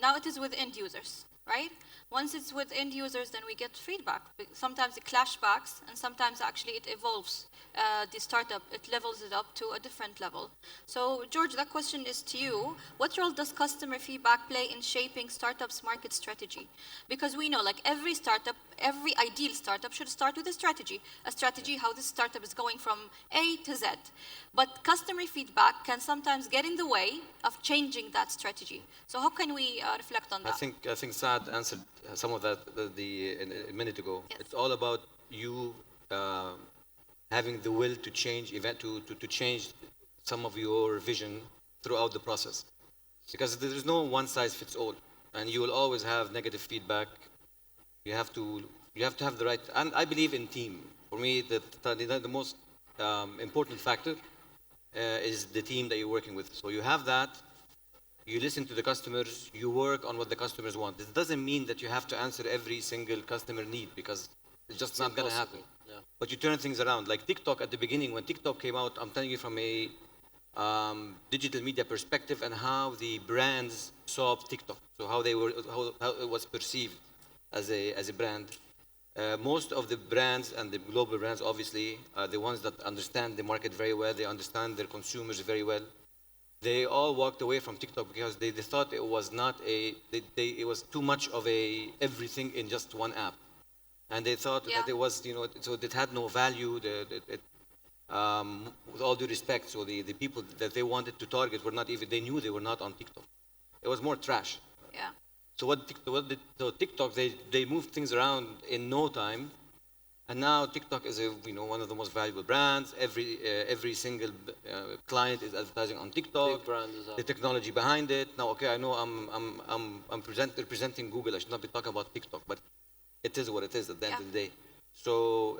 now it is with end users, right? Once it's with end users, then we get feedback. Sometimes it clashbacks, and sometimes actually it evolves the startup. It levels it up to a different level. So, George, that question is to you. What role does customer feedback play in shaping startups' market strategy? Because we know, like every startup, every ideal startup should start with a strategy how this startup is going from A to Z. But customer feedback can sometimes get in the way of changing that strategy. So how can we reflect on that? I think Saad answered some of that a minute ago. Yes. It's all about you having the will to change to change some of your vision throughout the process, because there is no one size fits all, and you will always have negative feedback. You have to have the right, and I believe in team. For me, the most important factor is the team that you're working with. So you have that. You listen to the customers, you work on what the customers want. This doesn't mean that you have to answer every single customer need, because it's just not going to happen. Yeah. But you turn things around. Like TikTok at the beginning, when TikTok came out, I'm telling you from a digital media perspective and how the brands saw TikTok. So how it was perceived as a brand. Most of the brands and the global brands, obviously, are the ones that understand the market very well. They understand their consumers very well. They all walked away from TikTok because they thought it was not it was too much of everything in just one app, and they thought that it was, so it had no value. With all due respect, so the people that they wanted to target were not even, they knew they were not on TikTok. It was more trash. Yeah. So TikTok, they moved things around in no time. And now TikTok is one of the most valuable brands. Every single client is advertising on TikTok. Big brand is The technology behind it. Now, okay, I know I'm representing Google. I should not be talking about TikTok, but it is what it is at the end of the day. So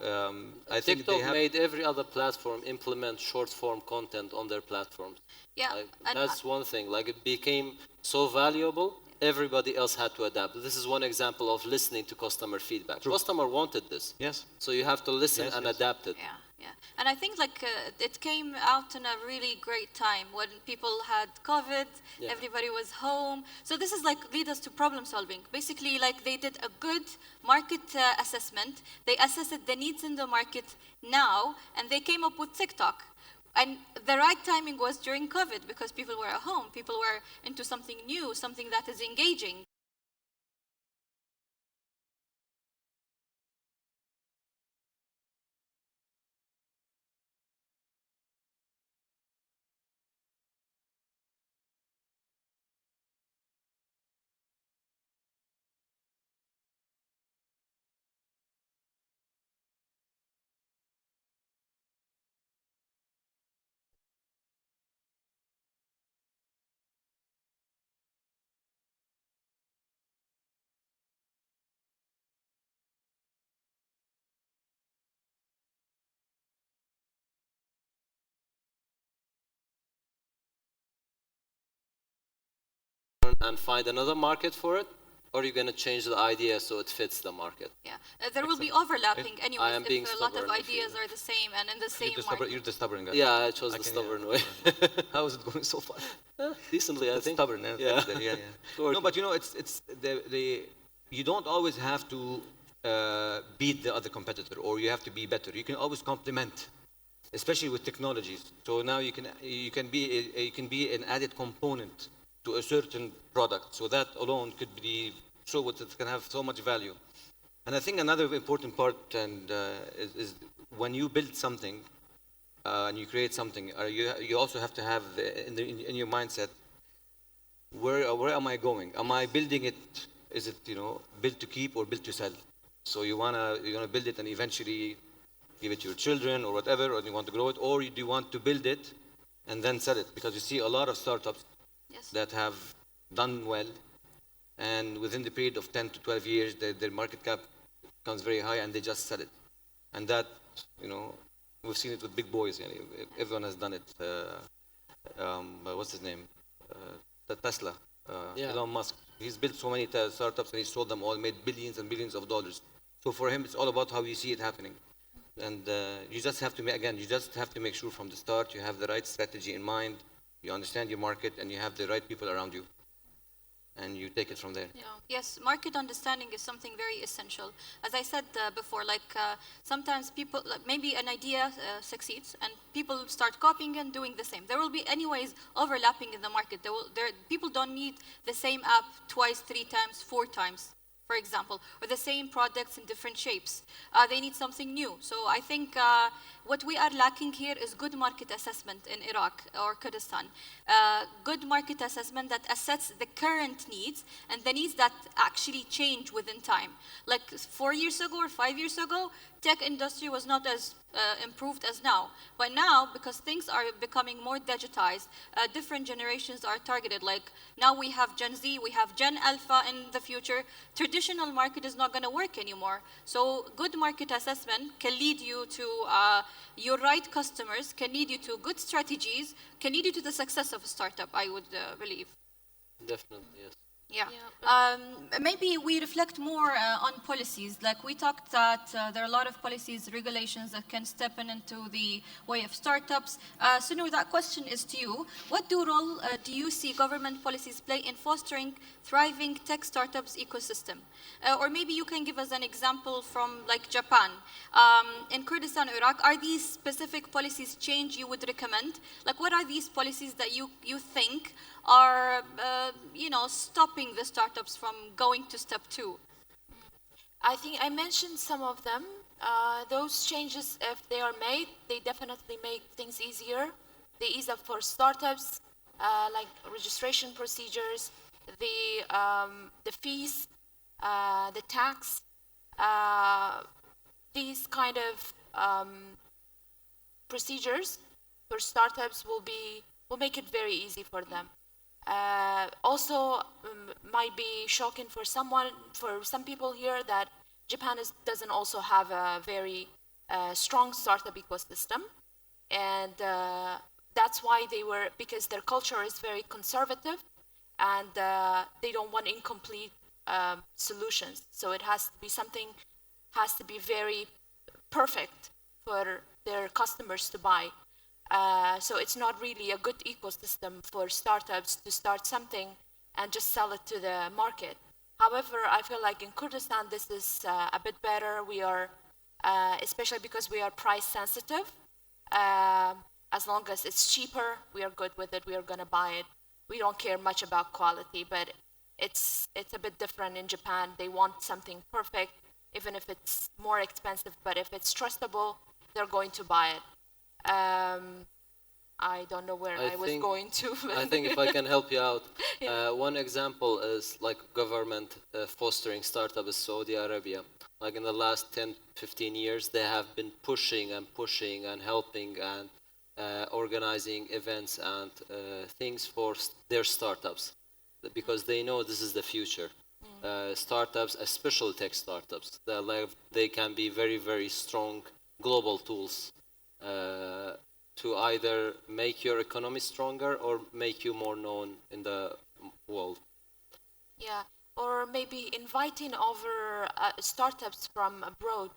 I think they TikTok have. made every other platform implement short form content on their platforms. Yeah, Like, and that's one thing. Like it became so valuable, everybody else had to adapt. This is one example of listening to customer feedback. Customer wanted this. Yes. So you have to listen Yes, and yes. adapt it. yeah, yeah. And I think like it came out in a really great time when people had COVID, Yeah. everybody was home. So this is like lead us to problem solving. Basically, like they did a good market assessment. They assessed the needs in the market now, and they came up with TikTok. And the right timing was during COVID because people were at home. People were into something new, something that is engaging. And find another market for it, or you're going to change the idea so it fits the market. Yeah, there will be overlapping I anyways am being if a lot of stubborn if you- ideas are the same and in the same market. You're the stubborn guy. Yeah, I chose I the can- stubborn way. How is it going so far? Decently, I It's think. stubborn. Yeah. Yeah. Sort No, of. but you know, it's the you don't always have to beat the other competitor, or you have to be better. You can always complement, especially with technologies. So now you can be an added component to a certain product. So that alone could be it can have so much value. And I think another important part is when you build something and you create something, you also have to have in your mindset where am I going? Am I building it? Is it built to keep or built to sell? So you're gonna build it and eventually give it to your children or whatever, or you want to grow it, or do you want to build it and then sell it? Because you see a lot of startups Yes. that have done well, and within the period of 10 to 12 years, their market cap becomes very high, and they just sell it. And that, we've seen it with big boys. Everyone has done it. What's his name? Tesla. Yeah. Elon Musk. He's built so many startups, and he sold them all, made billions and billions of dollars. So for him, it's all about how you see it happening. And you just have to make sure from the start you have the right strategy in mind, you understand your market, and you have the right people around you, and you take it from there. Yeah. Yes, market understanding is something very essential. As I said before, sometimes people, like maybe an idea succeeds and people start copying and doing the same. There will be anyways overlapping in the market. People don't need the same app twice, 3 times, 4 times, for example, or the same products in different shapes. They need something new. So I think what we are lacking here is good market assessment in Iraq or Kurdistan. Good market assessment that assesses the current needs and the needs that actually change within time. Like 4 years ago or 5 years ago, tech industry was not as improved as now. But now, because things are becoming more digitized, different generations are targeted. Like now we have Gen Z, we have Gen Alpha in the future. Traditional market is not going to work anymore. So good market assessment can lead you to your right customers, can lead you to good strategies, can lead you to the success of a startup, I would believe. Definitely, yes. Yeah. Yeah, Maybe we reflect more on policies. Like we talked that there are a lot of policies, regulations that can step into the way of startups. Sunur, that question is to you. What role do you see government policies play in fostering thriving tech startups ecosystem? Or maybe you can give us an example from like Japan. In Kurdistan, Iraq, are these specific policies change you would recommend? Like what are these policies that you think are stopping the startups from going to step 2? I think I mentioned some of them. Those changes, if they are made, they definitely make things easier. They ease up for startups, like registration procedures, the fees, the tax. These kind of procedures for startups will make it very easy for them. Also, might be shocking for some people here that Japan doesn't also have a very strong startup ecosystem, and that's why because their culture is very conservative, and they don't want incomplete solutions. So it has to be very perfect for their customers to buy. So it's not really a good ecosystem for startups to start something and just sell it to the market. However, I feel like in Kurdistan, this is a bit better. We are, especially because we are price sensitive. As long as it's cheaper, we are good with it. We are going to buy it. We don't care much about quality, but it's a bit different in Japan. They want something perfect, even if it's more expensive. But if it's trustable, they're going to buy it. I don't know where I was going to. I think if I can help you out, one example is like government fostering startup in Saudi Arabia. Like in the last 10, 15 years, they have been pushing and helping and organizing events and things for their startups because they know this is the future. Startups, especially tech startups, they can be very, very strong global tools to either make your economy stronger or make you more known in the world. Yeah, or maybe inviting over startups from abroad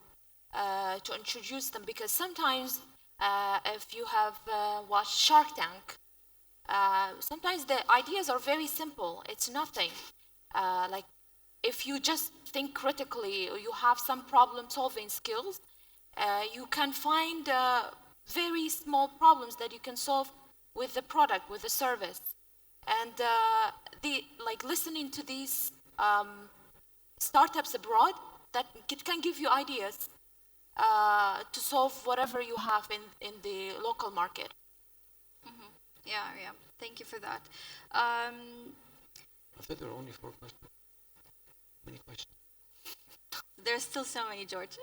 to introduce them, because sometimes if you have watched Shark Tank, sometimes the ideas are very simple. It's nothing. Like if you just think critically or you have some problem-solving skills, you can find very small problems that you can solve with the product, with the service. And listening to these startups abroad, that it can give you ideas to solve whatever you have in the local market. Yeah. Thank you for that. I thought there were only 4 questions. Many questions. There's still so many, George.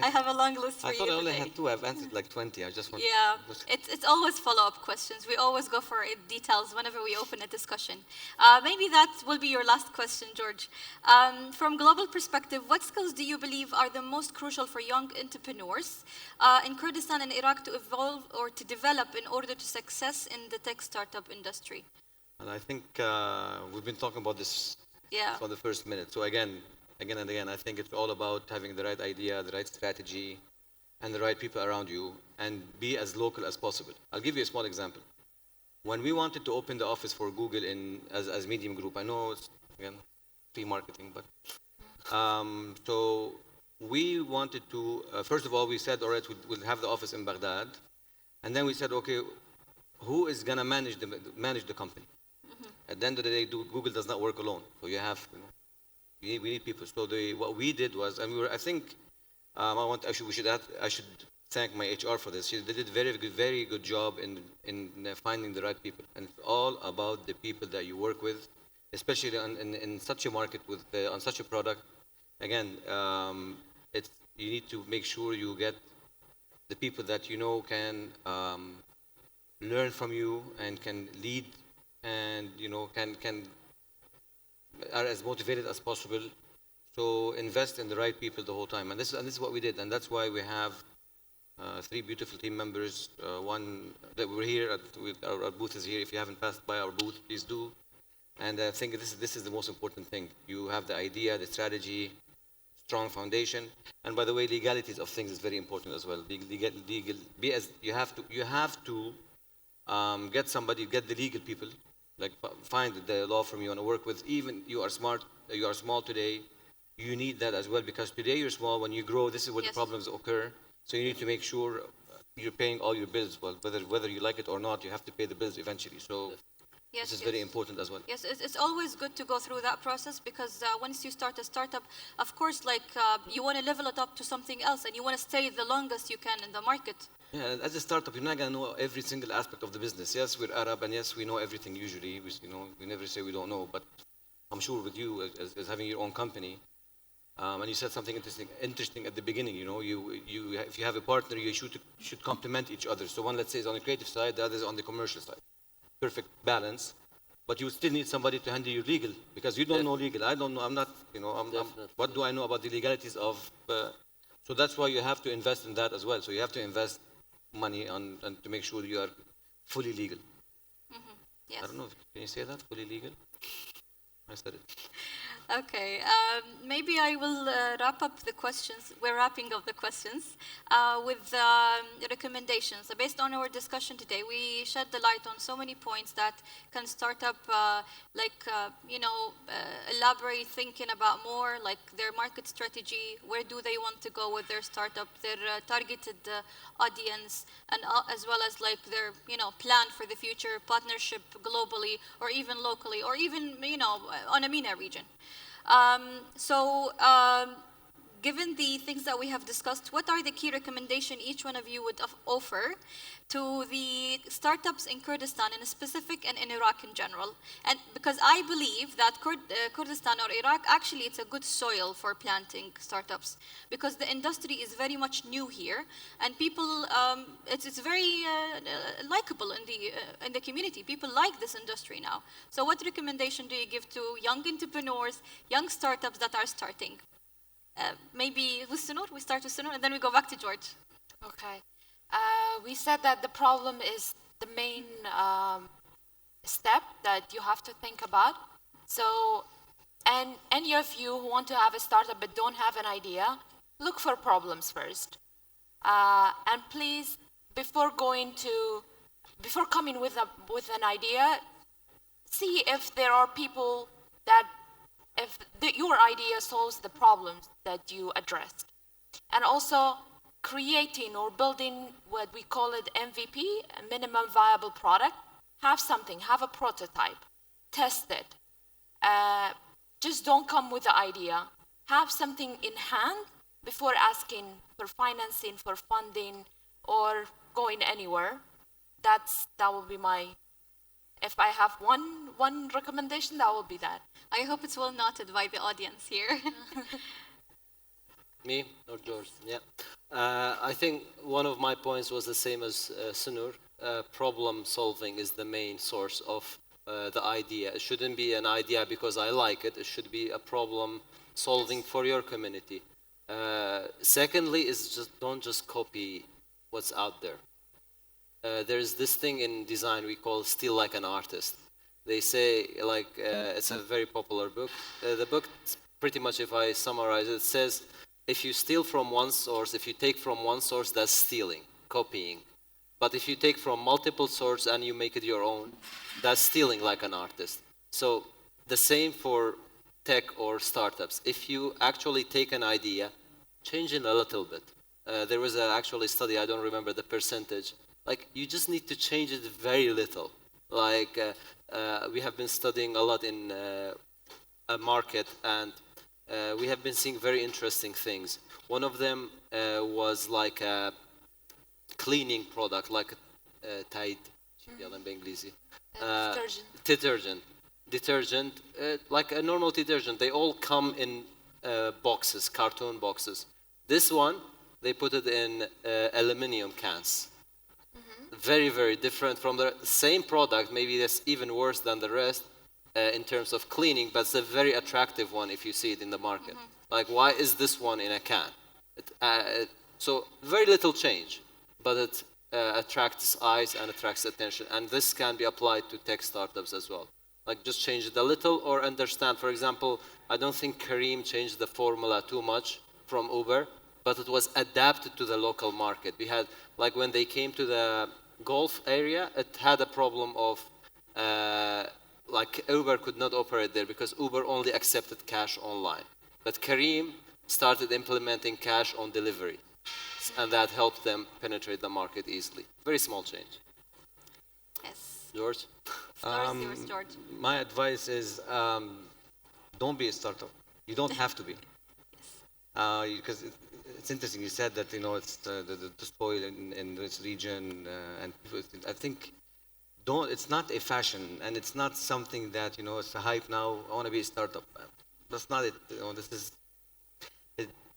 I have a long list for you I thought I only today. had 2. I've answered like 20. I just want. Yeah, it's always follow-up questions. We always go for details whenever we open a discussion. Maybe that will be your last question, George. From global perspective, what skills do you believe are the most crucial for young entrepreneurs in Kurdistan and Iraq to evolve or to develop in order to success in the tech startup industry? And I think we've been talking about this from the first minute. So again and again, I think it's all about having the right idea, the right strategy, and the right people around you, and be as local as possible. I'll give you a small example. When we wanted to open the office for Google as Medium Group, I know it's, again, free marketing, but so we wanted to, first of all, we said, all right, we'll have the office in Baghdad, and then we said, okay, who is going to manage the company? At the end of the day, Google does not work alone, so you have, we need people. So what we did was, and I think I should thank my HR for this. They did very good job in finding the right people. And it's all about the people that you work with, especially in such a market on such a product. Again, you need to make sure you get the people that you know can learn from you and can lead and can are as motivated as possible. So invest in the right people the whole time, and this is what we did, and that's why we have 3 beautiful team members. One that we're here our booth is here. If you haven't passed by our booth, please do. And I think this is the most important thing. You have the idea, the strategy, strong foundation, and by the way, legalities of things is very important as well. Legal. You have to get the legal people. Like find the law firm you want to work with. Even you are small today, you need that as well, because today you're small. When you grow, this is where the problems occur. So you need to make sure you're paying all your bills. Well, whether you like it or not, you have to pay the bills eventually. So this is very important as well. Yes, it's always good to go through that process, because once you start a startup, of course, you want to level it up to something else, and you want to stay the longest you can in the market. Yeah, as a startup, you're not going to know every single aspect of the business. Yes, we're Arab, and yes, we know everything usually. We never say we don't know, but I'm sure with you, as having your own company, and you said something interesting at the beginning. If you have a partner, you should complement each other. So one, let's say, is on the creative side, the other is on the commercial side. Perfect balance. but you still need somebody to handle your legal because you don't know legal. I don't know. I'm not. What do I know about the legalities of? So that's why you have to invest in that as well. So you have to invest money on and to make sure you are fully legal. Yes. I don't know. Can you say that fully legal? I said it. Okay, maybe I will wrap up the questions. We're wrapping up the questions with recommendations. So based on our discussion today, we shed the light on so many points that can start up, elaborate thinking about more, like their market strategy, where do they want to go with their startup, their targeted audience, and as well as like their, plan for the future, partnership globally, or even locally, or even, on a MENA region. Given the things that we have discussed, what are the key recommendations each one of you would offer to the startups in Kurdistan in specific and in Iraq in general? And because I believe that Kurdistan or Iraq, actually it's a good soil for planting startups because the industry is very much new here and people, it's very likable in the community. People like this industry now. So what recommendation do you give to young entrepreneurs, young startups that are starting? Maybe with Sunur, we start with Sunur and then we go back to George. Okay. We said that the problem is the main step that you have to think about. So, and any of you who want to have a startup but don't have an idea, look for problems first. And please, before coming with an idea, see if there are people that if your idea solves the problems that you addressed. And also creating or building what we call it MVP, a minimum viable product. Have something, have a prototype, test it. Just don't come with the idea. Have something in hand before asking for financing, for funding, or going anywhere. That will be my, if I have one recommendation, that will be that. I hope it's well noted by the audience here. Me or George? Yeah. I think one of my points was the same as Sunur. Problem solving is the main source of the idea. It shouldn't be an idea because I like it. It should be a problem solving for your community. Secondly, is don't just copy what's out there. There's this thing in design we call steal like an artist. They say, it's a very popular book. The book, pretty much if I summarize it, says, if you steal from one source, if you take from one source, that's stealing, copying. But if you take from multiple sources and you make it your own, that's stealing like an artist. So the same for tech or startups. If you actually take an idea, change it a little bit. There was actually a study, I don't remember the percentage, you just need to change it very little. We have been studying a lot in a market and we have been seeing very interesting things. One of them was like a cleaning product, like a Tide, detergent, like a normal detergent. They all come in boxes, carton boxes. This one, they put it in aluminum cans. Very, very different from the same product. Maybe that's even worse than the rest in terms of cleaning, but it's a very attractive one if you see it in the market. Why is this one in a can? So very little change, but it attracts eyes and attracts attention. And this can be applied to tech startups as well. Just change it a little or understand. For example, I don't think Kareem changed the formula too much from Uber, but it was adapted to the local market. We had, when they came to the Gulf area, it had a problem of, Uber could not operate there because Uber only accepted cash online. But Kareem started implementing cash on delivery, and that helped them penetrate the market easily. Very small change. Yes. George? Yours, George. My advice is don't be a startup. You don't have to be. Because it's interesting. You said that it's the spoil in this region, and I think it's not a fashion, and it's not something that it's a hype now. I want to be a startup. That's not it.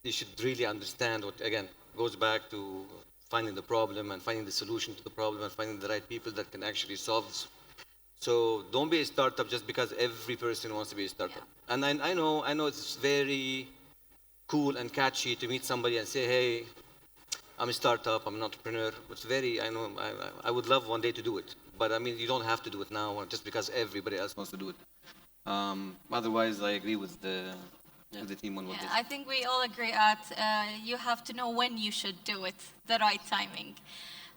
You should really understand what again goes back to finding the problem and finding the solution to the problem and finding the right people that can actually solve So don't be a startup just because every person wants to be a startup. And I know it's very cool and catchy to meet somebody and say, hey, I'm a startup, I'm an entrepreneur. It's very, I know, I would love one day to do it. But I mean, you don't have to do it now just because everybody else wants to do it. Otherwise, I agree with the team on what Yeah, they I think we all agree at you have to know when you should do it, the right timing.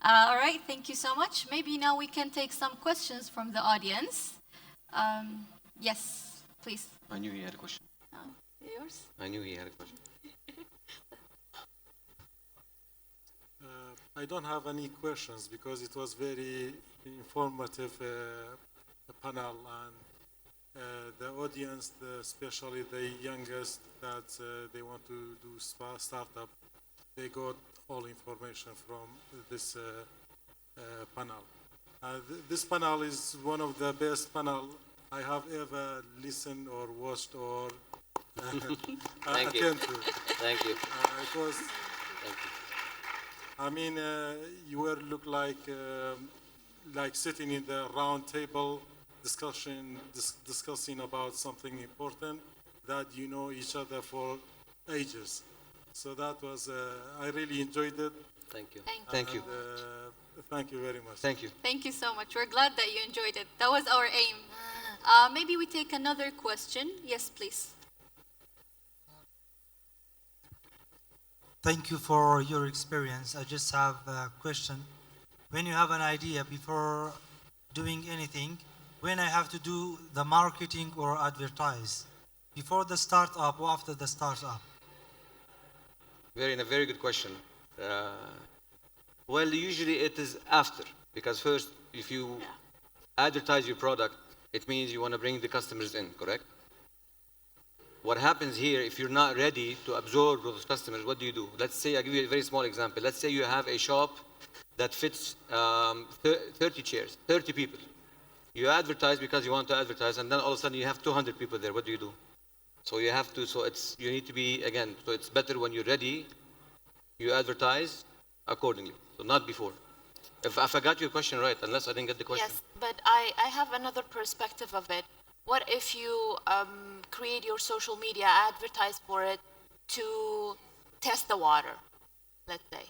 All right, thank you so much. Maybe now we can take some questions from the audience. Yes, please. I knew he had a question. Yours? I knew he had a question. I don't have any questions because it was very informative panel, and the audience, especially the youngest that they want to do startup, they got all information from this panel. This panel is one of the best panel I have ever listened or watched or Thank you. attended to. Thank you. It was. Thank you. I mean, you were look like sitting in the round table discussing about something important that you know each other for ages. So that was, I really enjoyed it. Thank you. Thank you. And, thank you very much. Thank you. Thank you so much. We're glad that you enjoyed it. That was our aim. Maybe we take another question. Yes, please. Thank you for your experience. I just have a question. When you have an idea before doing anything, when I have to do the marketing or advertise, before the startup or after the startup? Very good question. Well, usually it is after, because first, if you advertise your product, it means you want to bring the customers in, correct? What happens here, if you're not ready to absorb those customers, what do? Let's say, I'll give you a very small example. Let's say you have a shop that fits 30 chairs, 30 people. You advertise because you want to advertise, and then all of a sudden you have 200 people there. What do? So you have to, you need to be, again, so it's better when you're ready, you advertise accordingly, so not before. If I got your question right, unless I didn't get the question. Yes, but I have another perspective of it. What if you create your social media, advertise for it to test the water, let's say?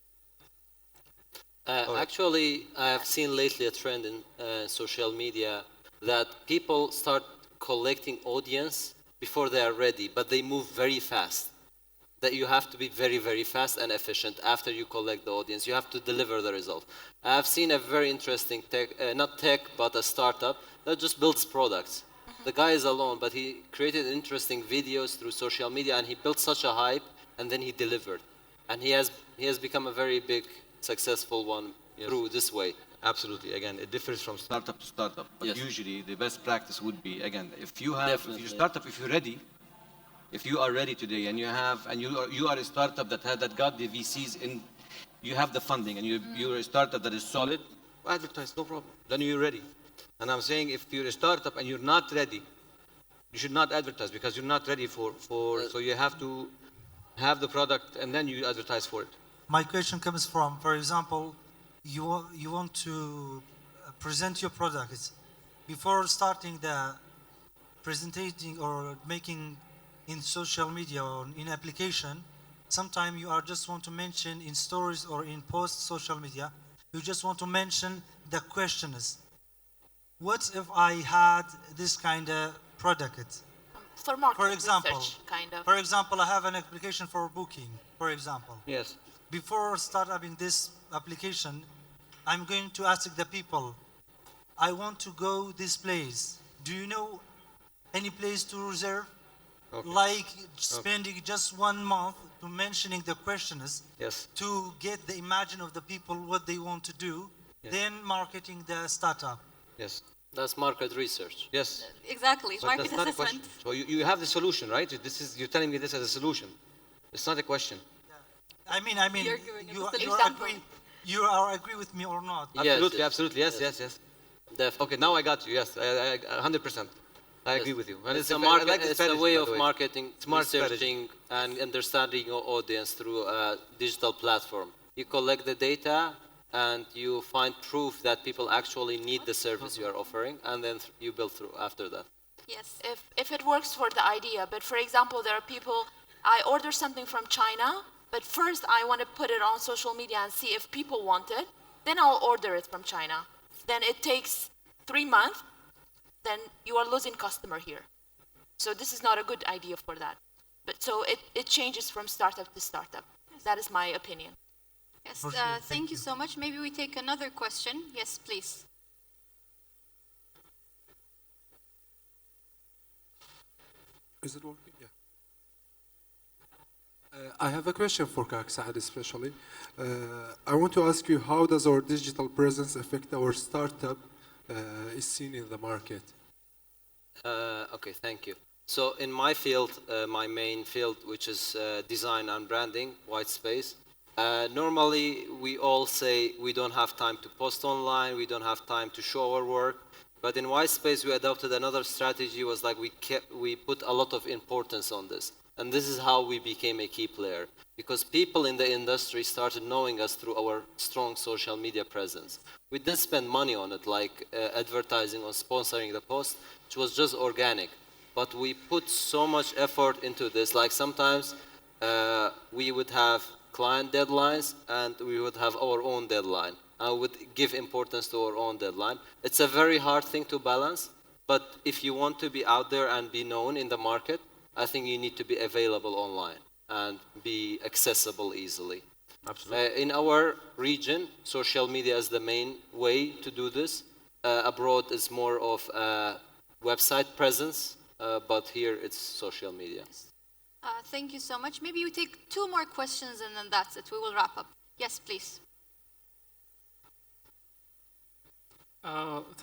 Actually, I have seen lately a trend in social media that people start collecting audience before they are ready, but they move very fast. That you have to be very fast and efficient after you collect the audience. You have to deliver the result. I have seen a very interesting tech, not tech, but a startup that just builds products. The guy is alone, but he created interesting videos through social media, and he built such a hype, and then he delivered. And he has become a very big, successful one through this way. Absolutely. Again, it differs from startup to startup. But usually, the best practice would be, again, if you startup, if you're ready, if you are ready today, and you are a startup that got the VCs in, you have the funding, and you're a startup that is solid, advertise, no problem. Then you're ready. And I'm saying, if you're a startup and you're not ready, you should not advertise because you're not ready so you have to have the product and then you advertise for it. My question comes from, for example, you want to present your products. Before starting the presenting or making in social media or in application, sometimes you are just want to mention in stories or in post social media, you just want to mention the questions. What if I had this kind of product? For market For example, research, kind of. For example, I have an application for booking, for example. Yes. Before starting this application, I'm going to ask the people, I want to go this place. Do you know any place to reserve? Okay. Like spending just 1 month to mentioning the questions to get the imagine of the people what they want to do, then marketing the startup. Yes. That's market research. Yes. Exactly. But Market that's not a assessment. question. So you have the solution, right? You're telling me this as a solution. It's not a question. I mean, You're giving you us an you example. agree with me or not? Absolutely, Yes. absolutely. Yes. Definitely. Okay, now I got you. Yes, I 100%. I agree with you. And It's I a way of marketing, Smart researching, and understanding your audience through a digital platform. You collect the data, and you find proof that people actually need the service you are offering, and then you build through after that. Yes. If it works for the idea, but for example, there are people, I order something from China, but first I want to put it on social media and see if people want it, then I'll order it from China. Then it takes 3 months, then you are losing customer here. So this is not a good idea for that. But so it changes from startup to startup. That is my opinion. Yes. For sure. Thank you so much. Maybe we take another question. Yes, please. Is it working? Yeah. I have a question for Kak Saad especially. I want to ask you, how does our digital presence affect our startup is seen in the market? Okay, thank you. So in my field, my main field, which is design and branding, white space, normally we all say we don't have time to post online, we don't have time to show our work. But in white space, we adopted another strategy, was like we put a lot of importance on this. And this is how we became a key player, because people in the industry started knowing us through our strong social media presence. We didn't spend money on it, like advertising or sponsoring the post, which was just organic. But we put so much effort into this, like sometimes we would have client deadlines and we would have our own deadline. I would give importance to our own deadline. It's a very hard thing to balance, but if you want to be out there and be known in the market, I think you need to be available online and be accessible easily. Absolutely. In our region, social media is the main way to do this. Abroad, it's more of a website presence, but here it's social media. Thank you so much. Maybe we take 2 more questions and then that's it. We will wrap up. Yes, please.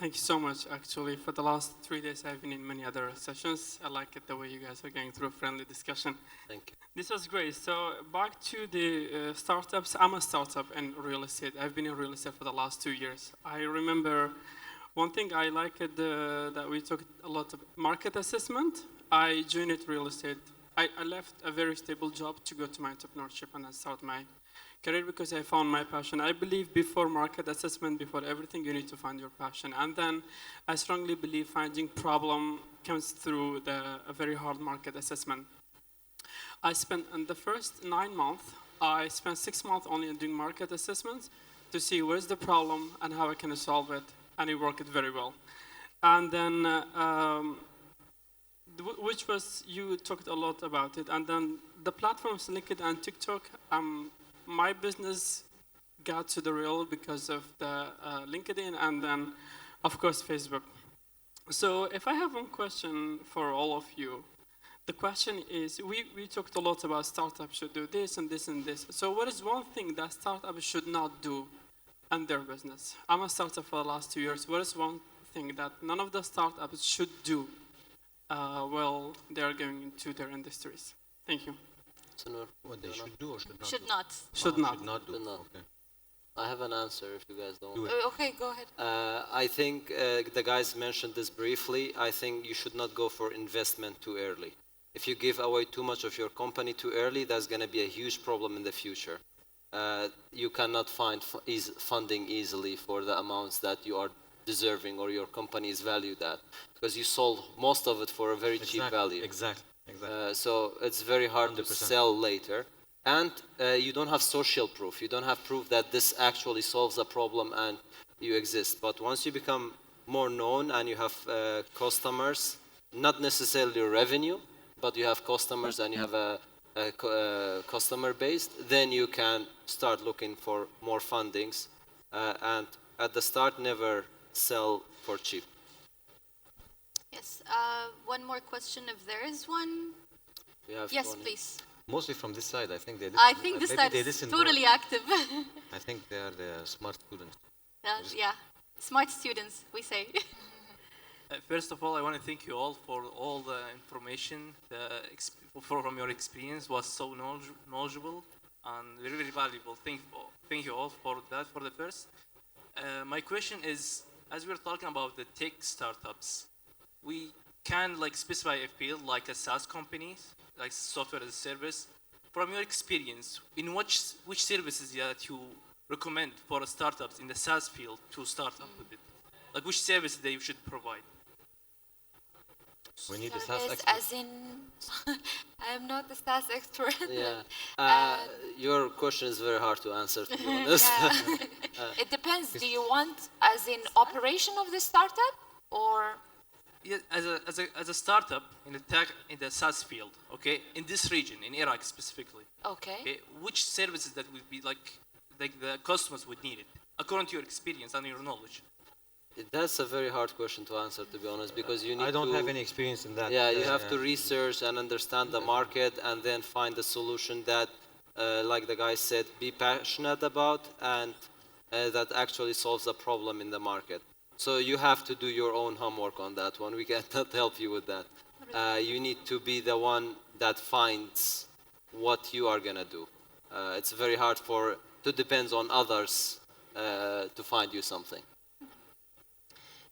Thank you so much. Actually, for the last 3 days, I've been in many other sessions. I like it the way you guys are going through a friendly discussion. Thank you. This was great. So back to the startups. I'm a startup in real estate. I've been in real estate for the last 2 years. I remember one thing I liked that we took a lot of market assessment. I joined real estate. I left a very stable job to go to my entrepreneurship and I start my career because I found my passion. I believe before market assessment, before everything, you need to find your passion. And then I strongly believe finding problem comes through a very hard market assessment. I spent, in the first 9 months, I spent 6 months only doing market assessments to see where's the problem and how I can solve it, and it worked very well. And then, which was, you talked a lot about it, and then the platforms LinkedIn and TikTok, my business got to the real because of the LinkedIn and then, of course, Facebook. So if I have one question for all of you, the question is, we talked a lot about startups should do this and this and this. So what is one thing that startups should not do in their business? I'm a startup for the last 2 years. What is one thing that none of the startups should do while they are going into their industries? Thank you. What they should do or should not Should do? not. Should not. Should not do. Should not. Okay. I have an answer if you guys don't. Do it. Okay, go ahead. I think the guys mentioned this briefly. I think you should not go for investment too early. If you give away too much of your company too early, that's going to be a huge problem in the future. You cannot find funding easily for the amounts that you are deserving or your company is valued at, because you sold most of it for a very cheap value. Exactly. So it's very hard 100%. to sell later. And you don't have social proof. You don't have proof that this actually solves a problem and you exist. But once you become more known and you have customers, not necessarily revenue, but you have customers and you have a customer base, then you can start looking for more fundings. And at the start, never sell for cheap. Yes. One more question if there is one. We have Yes, one. please. Mostly from this side, I think they listen. I think this maybe side they is listen totally more. active. I think they are the smart students. Yeah. Smart students, we say. First of all, I want to thank you all for all the information from your experience. Was so knowledgeable and very, very valuable. Thank you all for that. For the first, my question is, as we're talking about the tech startups, we can like specify a field like a SaaS company, like software as a service. From your experience, in which services that you recommend for startups in the SaaS field to start up with it? Like which service they should provide? We need a SaaS Service expert. as in, I'm not the SaaS expert. Yeah. Uh, Your question is very hard to answer, to be honest. Yeah. It depends. Do you want as in operation of the startup or? Yeah, as a startup in the tech in the SaaS field, okay, in this region, in Iraq specifically, Okay. okay, which services that would be like the customers would need it according to your experience and your knowledge? That's a very hard question to answer, to be honest, because you need I don't to, have any experience in that. yeah, you have to research and understand the market and then find a solution that, like the guy said, be passionate about and that actually solves a problem in the market. So you have to do your own homework on that one. We cannot help you with that. You need to be the one that finds what you are gonna do. It's very hard to depend on others to find you something.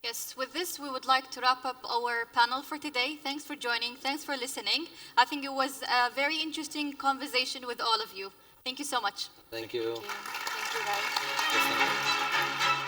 Yes, with this, we would like to wrap up our panel for today. Thanks for joining. Thanks for listening. I think it was a very interesting conversation with all of you. Thank you so much. Thank you. Thank you, guys. Yes, thank you.